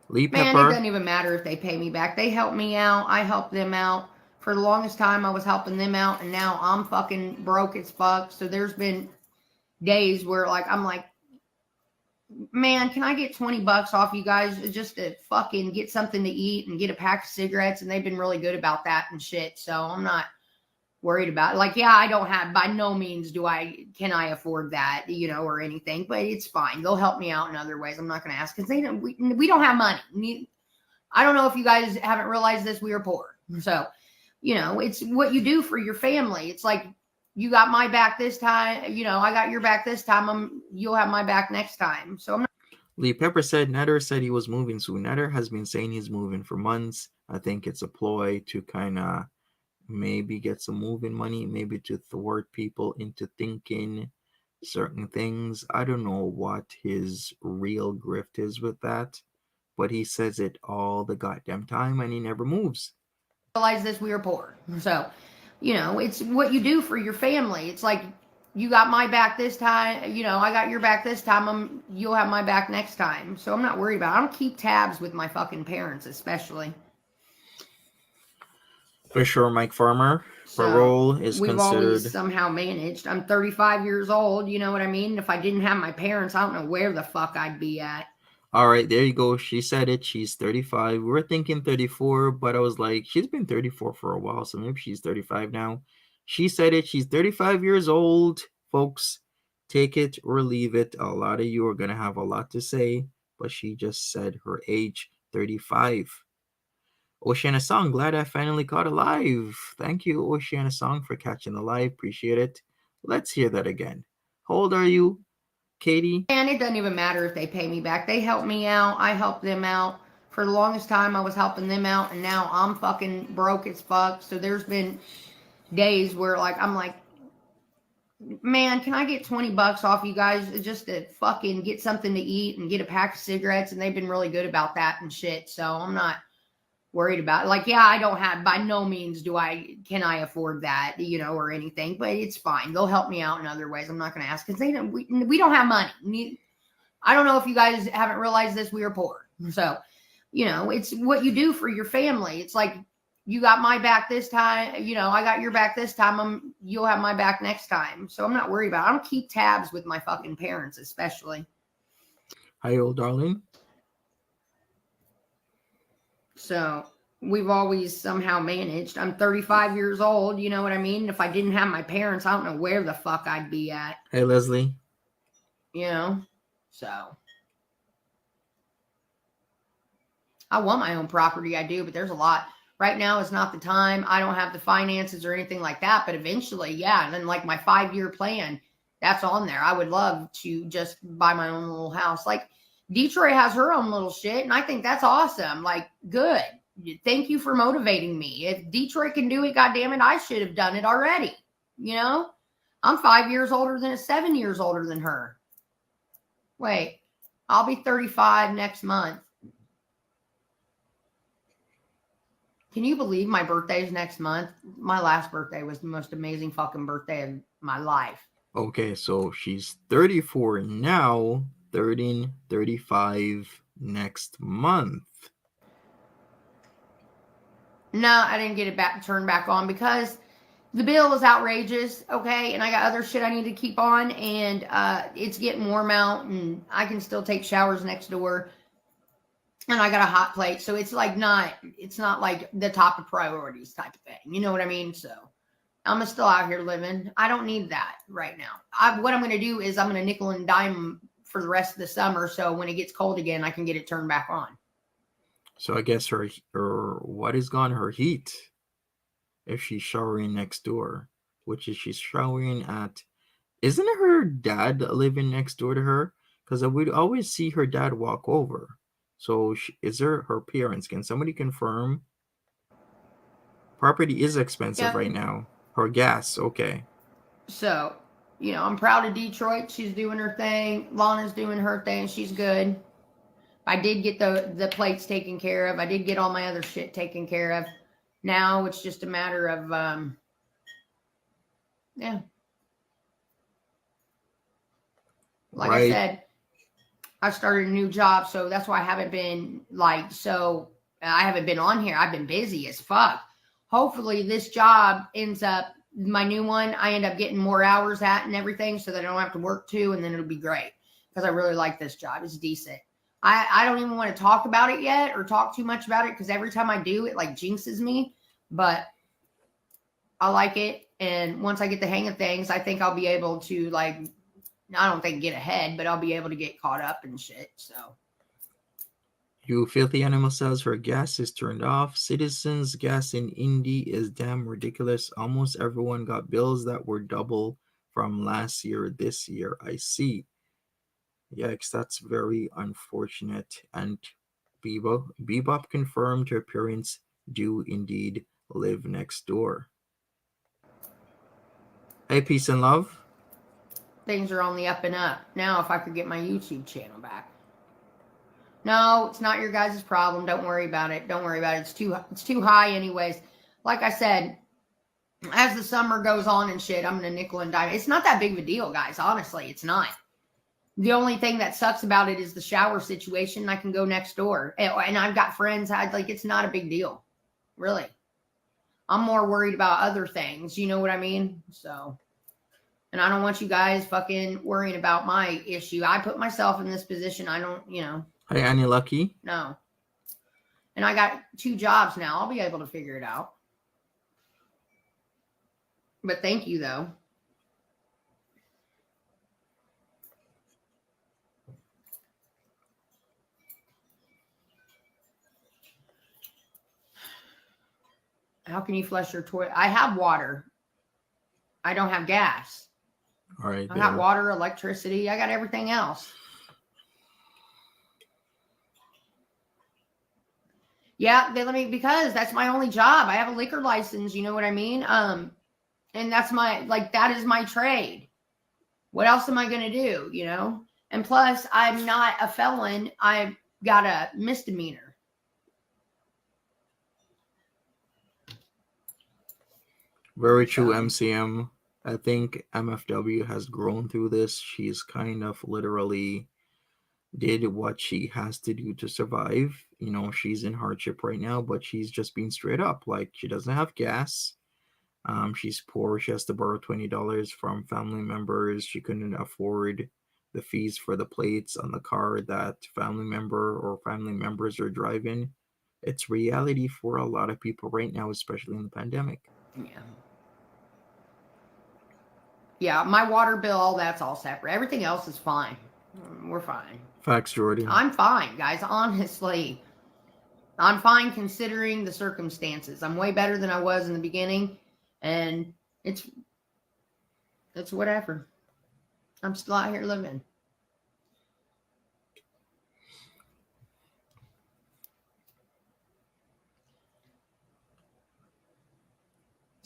Lee Man, it Pepper. doesn't even matter if they pay me back. They help me out. I help them out. For the longest time, I was helping them out, and now I'm fucking broke as fuck. So there's been days where, like, I'm like, man, can I get $20 off you guys just to fucking get something to eat and get a pack of cigarettes? And they've been really good about that and shit. So I'm not worried about it. Like, yeah, I don't have, by no means can I afford that, you know, or anything, but it's fine. They'll help me out in other ways. I'm not going to ask because we don't have money. I don't know if you guys haven't realized this. We are poor. So, you know, it's what you do for your family. It's like, you got my back this time, you know, I got your back this time. You'll have my back next time. So I'm not. Lee Pepper said Netter said he was moving soon. Netter has been saying he's moving for months. I think it's a ploy to kind of maybe get some moving money, maybe to thwart people into thinking certain things. I don't know what his real grift is with that, but he says it all the goddamn time and he never moves. Realize this, we are poor. So, you know, it's what you do for your family. It's like, you got my back this time, you know, I got your back this time. You'll have my back next time. So I'm not worried about it. I don't keep tabs with my fucking parents, especially. For sure, Mike Farmer. Parole is we've considered. Always somehow managed. I'm 35 years old, you know what I mean? If I didn't have my parents, I don't know where the fuck I'd be at. All right, there you go. She said it. She's 35. We were thinking 34, but I was like, she's been 34 for a while, so maybe she's 35 now. She said it. She's 35 years old, folks. Take it or leave it. A lot of you are going to have a lot to say, but she just said her age, 35. Oceana Song, glad I finally caught alive. Thank you, Oceana Song, for catching the live. Appreciate it. Let's hear that again. How old are you, Katie? And it doesn't even matter if they pay me back. They help me out. I help them out. For the longest time, I was helping them out, and now I'm fucking broke as fuck. So there's been days where, like, I'm like, man, can I get $20 off you guys just to fucking get something to eat and get a pack of cigarettes? And they've been really good about that and shit. So I'm not worried about it. Like, yeah, I don't have, by no means can I afford that, you know, or anything, but it's fine. They'll help me out in other ways. I'm not going to ask because we don't have money. I don't know if you guys haven't realized this. We are poor. So, you know, it's what you do for your family. It's like, you got my back this time, you know, I got your back this time. You'll have my back next time. So I'm not worried about it. I don't keep tabs with my fucking parents, especially. Hi, old darling. So we've always somehow managed. I'm 35 years old. You know what I mean? If I didn't have my parents, I don't know where the fuck I'd be at. Hey, Leslie. You know? So I want my own property. I do, but there's a lot. Right now is not the time. I don't have the finances or anything like that, but eventually, yeah. And then like my 5-year plan, that's on there. I would love to just buy my own little house. Like, Detroit has her own little shit, and I think that's awesome. Like, good. Thank you for motivating me. If Detroit can do it, goddammit, I should have done it already. You know? I'm 5 years older than 7 years older than her. Wait, I'll be 35 next month. Can you believe my birthday is next month? My last birthday was the most amazing fucking birthday of my life. Okay, so she's 34 now, 35 next month. No, I didn't get it turned back on because the bill is outrageous, okay? And I got other shit I need to keep on, and it's getting warm out, and I can still take showers next door. And I got a hot plate, so it's like it's not like the top of priorities type of thing. You know what I mean? So I'm still out here living. I don't need that right now. What I'm going to do is I'm going to nickel and dime for the rest of the summer, so when it gets cold again, I can get it turned back on. So I guess her what is gone? Her heat. If she's showering next door, which is she's showering at, isn't her dad living next door to her? Because I would always see her dad walk over. So is there her parents? Can somebody confirm? Property is expensive right now. Her gas, okay. So, I'm proud of Detroit. She's doing her thing. Lana's doing her thing. She's good. I did get the plates taken care of. I did get all my other shit taken care of. Now it's just a matter of, Like I said, I started a new job, so that's why I haven't been I haven't been on here. I've been busy as fuck. Hopefully this job ends up, my new one, I end up getting more hours at and everything so that I don't have to work too, and then it'll be great because I really like this job. It's decent. I don't even want to talk about it yet or talk too much about it because every time I do, it like jinxes me, but I like it. And once I get the hang of things, I think I'll be able to I don't think get ahead, but I'll be able to get caught up and shit. So. You filthy animal says her gas is turned off. Citizens gas in Indy is damn ridiculous. Almost everyone got bills that were double from last year this year. I see. Yikes, that's very unfortunate. And Bebop confirmed her parents do indeed live next door. Hey, peace and love. Things are on the up and up. Now, if I could get my YouTube channel back. No, it's not your guys' problem. Don't worry about it. Don't worry about it. It's too high anyways. Like I said, as the summer goes on and shit, I'm going to nickel and dime. It's not that big of a deal, guys. Honestly, it's not. The only thing that sucks about it is the shower situation. I can go next door. And I've got friends. It's not a big deal. Really. I'm more worried about other things. You know what I mean? So, and I don't want you guys fucking worrying about my issue. I put myself in this position. I don't, Hi, Annie Lucky. No. And I got 2 jobs now. I'll be able to figure it out. But thank you, though. How can you flush your toilet? I have water. I don't have gas. All right. I got water, electricity. I got everything else. Yeah, they let me, because that's my only job. I have a liquor license, you know what I mean? And that's that is my trade. What else am I going to do, And plus, I'm not a felon. I've got a misdemeanor. Very true, MCM. I think MFW has grown through this. She's kind of literally did what she has to do to survive. She's in hardship right now, but she's just being straight up. Like, she doesn't have gas. She's poor. She has to borrow $20 from family members. She couldn't afford the fees for the plates on the car that family member or family members are driving. It's reality for a lot of people right now, especially in the pandemic. Yeah. Yeah, my water bill, all that's all separate. Everything else is fine. We're fine. Facts, Jordy. I'm fine, guys. Honestly, I'm fine considering the circumstances. I'm way better than I was in the beginning, and it's whatever. I'm still out here living.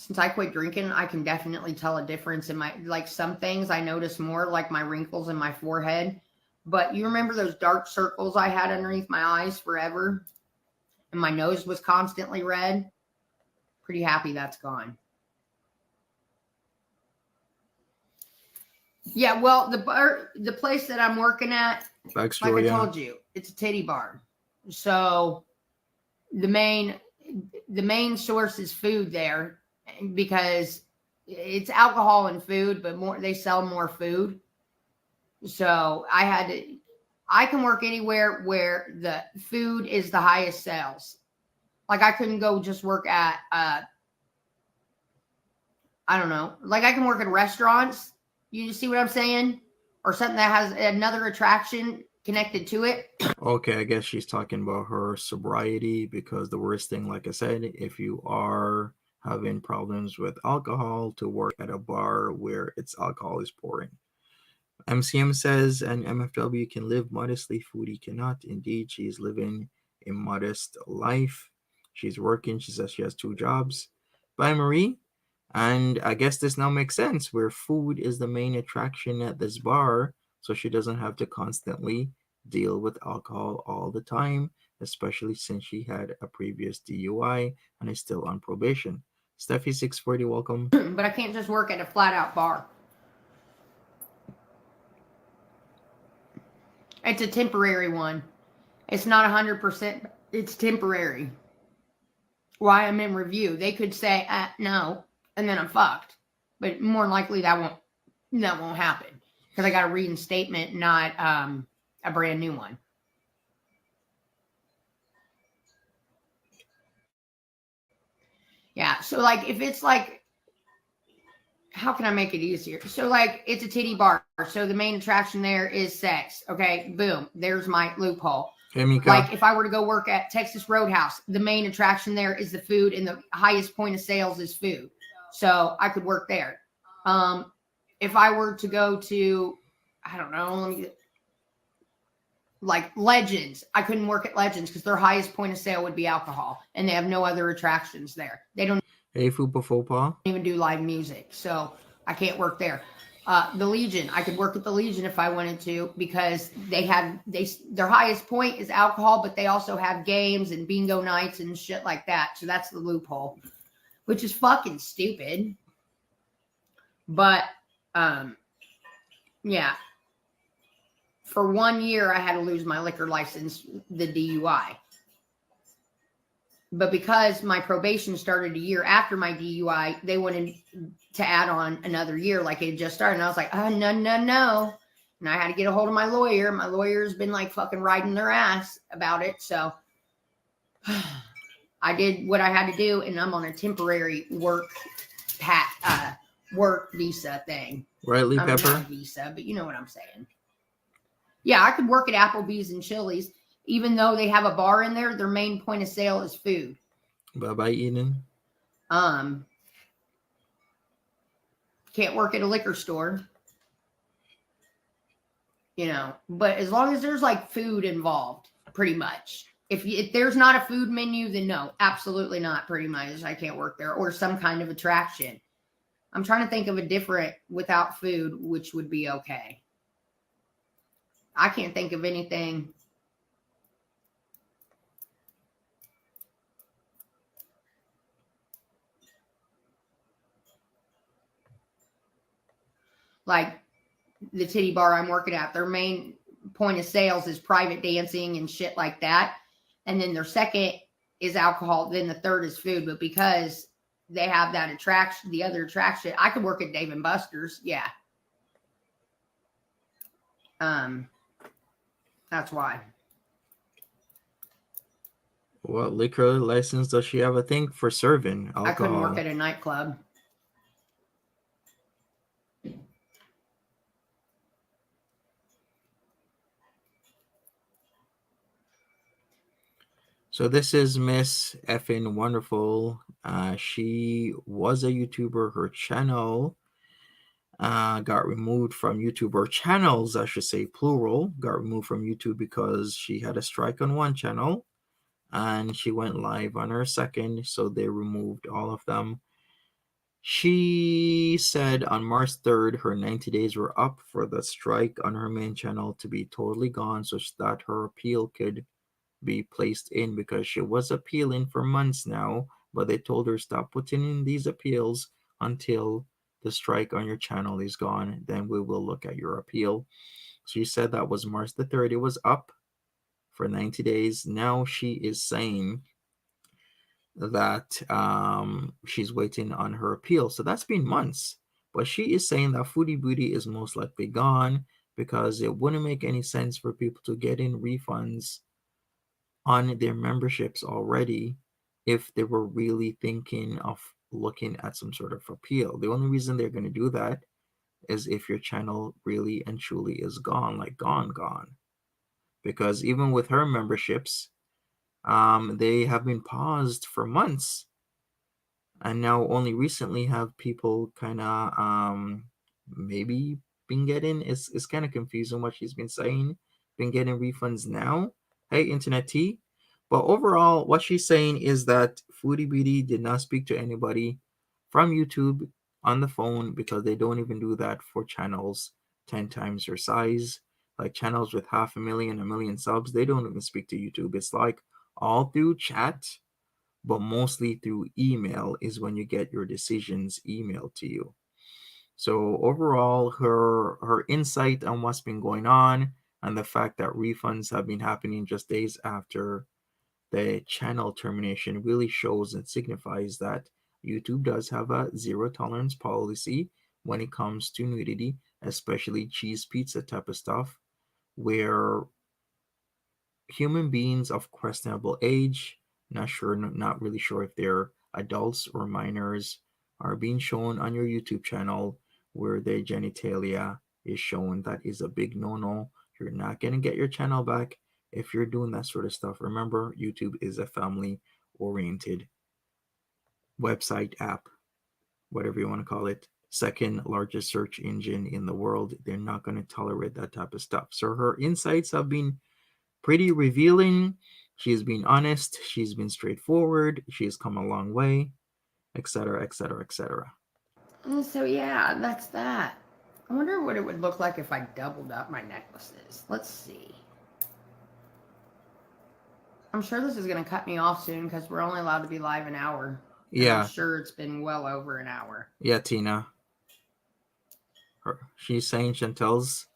since I quit drinking, I can definitely tell a difference in my, like, some things I notice more, like my wrinkles in my forehead. But you remember those dark circles I had underneath my eyes forever? And my nose was constantly red? Pretty happy that's gone. Yeah, well, the place that I'm working at, Backstory, like I told you, it's a titty bar. So the main source is food there, because it's alcohol and food, but more, they sell more food. So I can work anywhere where the food is the highest sales. Like I couldn't go just work at I don't know. Like I can work at restaurants. You see what I'm saying? Or something that has another attraction connected to it. Okay, I guess she's talking about her sobriety, because the worst thing, like I said, if you are having problems with alcohol, to work at a bar where its alcohol is pouring. MCM says an MFW can live modestly, Foodie cannot. Indeed, she is living a modest life. She's working. She says she has 2 jobs. Bye, Marie. And I guess this now makes sense, where food is the main attraction at this bar, so she doesn't have to constantly deal with alcohol all the time, especially since she had a previous DUI and is still on probation. Steffi640, welcome. But I can't just work at a flat out bar. It's a temporary one. It's not 100%. It's temporary. Why I'm in review. They could say, no, and then I'm fucked. But more likely that won't happen. Because I got a reinstatement, not a brand new one. Yeah, so like if it's like, how can I make it easier? So like it's a titty bar. So the main attraction there is sex. Okay, boom. There's my loophole. Hey, Mika. Like if I were to go work at Texas Roadhouse, the main attraction there is the food, and the highest point of sales is food. So I could work there. If I were to go to, I don't know, like Legends, I couldn't work at Legends because their highest point of sale would be alcohol, and they have no other attractions there. They don't even do live music, so I can't work there. The Legion, I could work at the Legion if I wanted to, because their highest point is alcohol, but they also have games and bingo nights and shit like that. So that's the loophole, which is fucking stupid. But yeah, for 1 year I had to lose my liquor license, the DUI. But because my probation started a year after my DUI, they wanted to add on another year, like it had just started. And I was like, oh, no. And I had to get a hold of my lawyer. My lawyer's been like fucking riding their ass about it. So I did what I had to do, and I'm on a temporary work visa thing. Rightly, Pepper? Not a visa, but you know what I'm saying. Yeah, I could work at Applebee's and Chili's. Even though they have a bar in there, their main point of sale is food. Bye-bye, Eden. Can't work at a liquor store. You know, but as long as there's like food involved, pretty much. If there's not a food menu, then no, absolutely not, pretty much. I can't work there, or some kind of attraction. I'm trying to think of a different without food, which would be okay. I can't think of anything. Like the titty bar I'm working at, their main point of sales is private dancing and shit like that. And then their second is alcohol. Then the third is food. But because they have that attraction, the other attraction, I could work at Dave & Buster's. Yeah. That's why. What liquor license does she have? I think for serving alcohol. I couldn't work at a nightclub. So this is Miss Effin Wonderful. She was a YouTuber. Her channel got removed from YouTube, or channels, I should say, plural, got removed from YouTube because she had a strike on one channel, and she went live on her second, so they removed all of them. She said on March 3rd, her 90 days were up for the strike on her main channel to be totally gone so that her appeal could be placed in, because she was appealing for months now, but they told her stop putting in these appeals until the strike on your channel is gone. Then we will look at your appeal. She said that was March the 3rd. It was up for 90 days. Now she is saying that she's waiting on her appeal. So that's been months. But she is saying that Foodie Beauty is most likely gone because it wouldn't make any sense for people to get in refunds on their memberships already if they were really thinking of looking at some sort of appeal. The only reason they're going to do that is if your channel really and truly is gone, like gone. Because even with her memberships, they have been paused for months, and now only recently have people kind of maybe been getting. It's kind of confusing what she's been saying. Been getting refunds now. Hey, Internet T. But overall, what she's saying is that Foodie Beauty did not speak to anybody from YouTube on the phone, because they don't even do that for channels 10 times her size. Like channels with 500,000, 1,000,000 subs, they don't even speak to YouTube. It's like all through chat, but mostly through email is when you get your decisions emailed to you. So overall, her insight on what's been going on and the fact that refunds have been happening just days after the channel termination really shows and signifies that YouTube does have a zero tolerance policy when it comes to nudity, especially cheese pizza type of stuff, where human beings of questionable age, not really sure if they're adults or minors, are being shown on your YouTube channel where their genitalia is shown. That is a big no-no. You're not going to get your channel back if you're doing that sort of stuff. Remember, YouTube is a family-oriented website, app, whatever you want to call it. Second largest search engine in the world. They're not going to tolerate that type of stuff. So her insights have been pretty revealing. She's been honest. She's been straightforward. She's come a long way, etc., etc., etc. So yeah, that's that. I wonder what it would look like if I doubled up my necklaces. Let's see. I'm sure this is going to cut me off soon because we're only allowed to be live an hour. And I'm Yeah, sure it's been well over an hour. yeah, Tina. She's saying Chantel's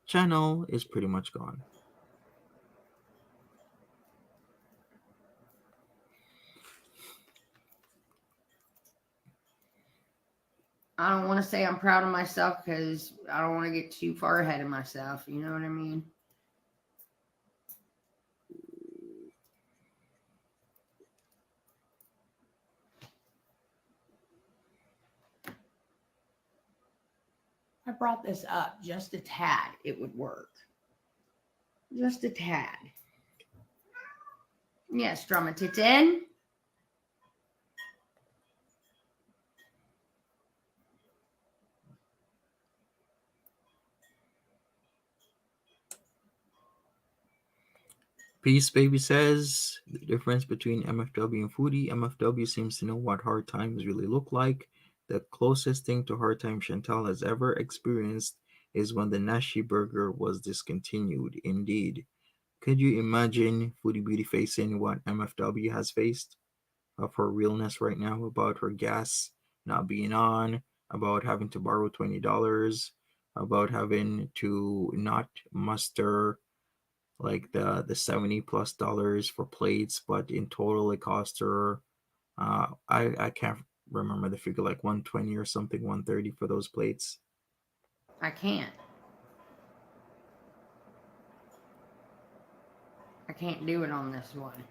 channel is pretty much gone. I don't want to say I'm proud of myself because I don't want to get too far ahead of myself. You know what I mean? I brought this up just a tad, it would work. Just a tad. Yes, Dramatin. Peace Baby says the difference between MFW and Foodie. MFW seems to know what hard times really look like. The closest thing to hard time Chantal has ever experienced is when the Nashi burger was discontinued. Indeed. Could you imagine Foodie Beauty facing what MFW has faced? Of her realness right now, about her gas not being on, about having to borrow $20, about having to not muster like the 70 plus dollars for plates, but in total it cost her I can't remember the figure, like 120 or something, 130 for those plates. I can't. I can't do it on this one.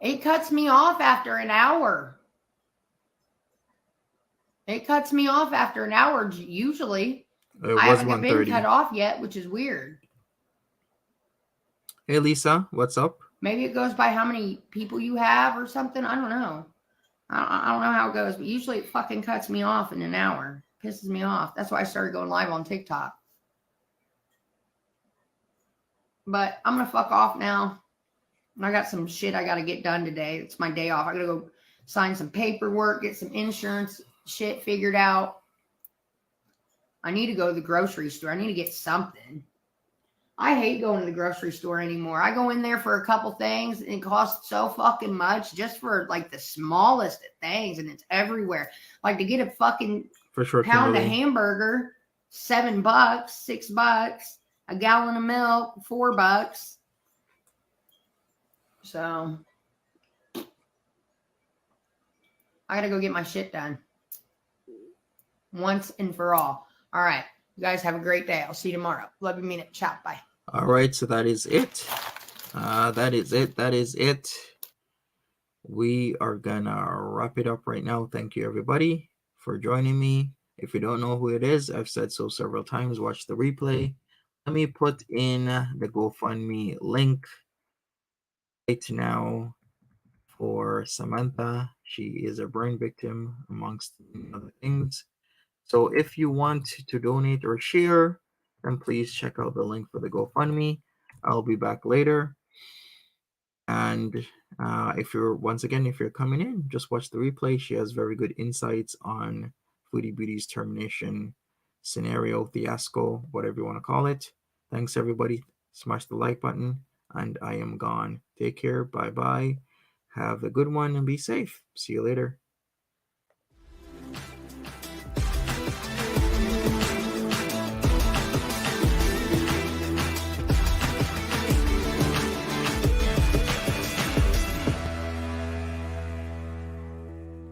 It cuts me off after an hour. It cuts me off after an hour usually. It I was haven't been 130. cut off yet, which is weird. Hey Lisa, what's up? Maybe it goes by how many people you have or something. I don't know. I don't know how it goes, but usually it fucking cuts me off in an hour. Pisses me off. That's why I started going live on TikTok. But I'm going to fuck off now. I got some shit I got to get done today. It's my day off. I got to go sign some paperwork, get some insurance shit figured out. I need to go to the grocery store. I need to get something. I hate going to the grocery store anymore. I go in there for a couple things and it costs so fucking much just for like the smallest of things, and it's everywhere. Like to get a fucking For sure, pound of Kimberly. hamburger, $7, $6, a gallon of milk, $4. So I gotta go get my shit done once and for all. All right. You guys have a great day. I'll see you tomorrow. Love you, mean it. Ciao. Bye. All right, so that is it. That is it. That is it. We are gonna wrap it up right now. Thank you, everybody, for joining me. If you don't know who it is, I've said so several times. Watch the replay. Let me put in the GoFundMe link right now for Samantha. She is a brain victim, amongst other things. So if you want to donate or share, then please check out the link for the GoFundMe. I'll be back later. And if you're coming in, just watch the replay. She has very good insights on Foodie Beauty's termination scenario, fiasco, whatever you want to call it. Thanks, everybody. Smash the like button, and I am gone. Take care. Bye bye. Have a good one and be safe. See you later.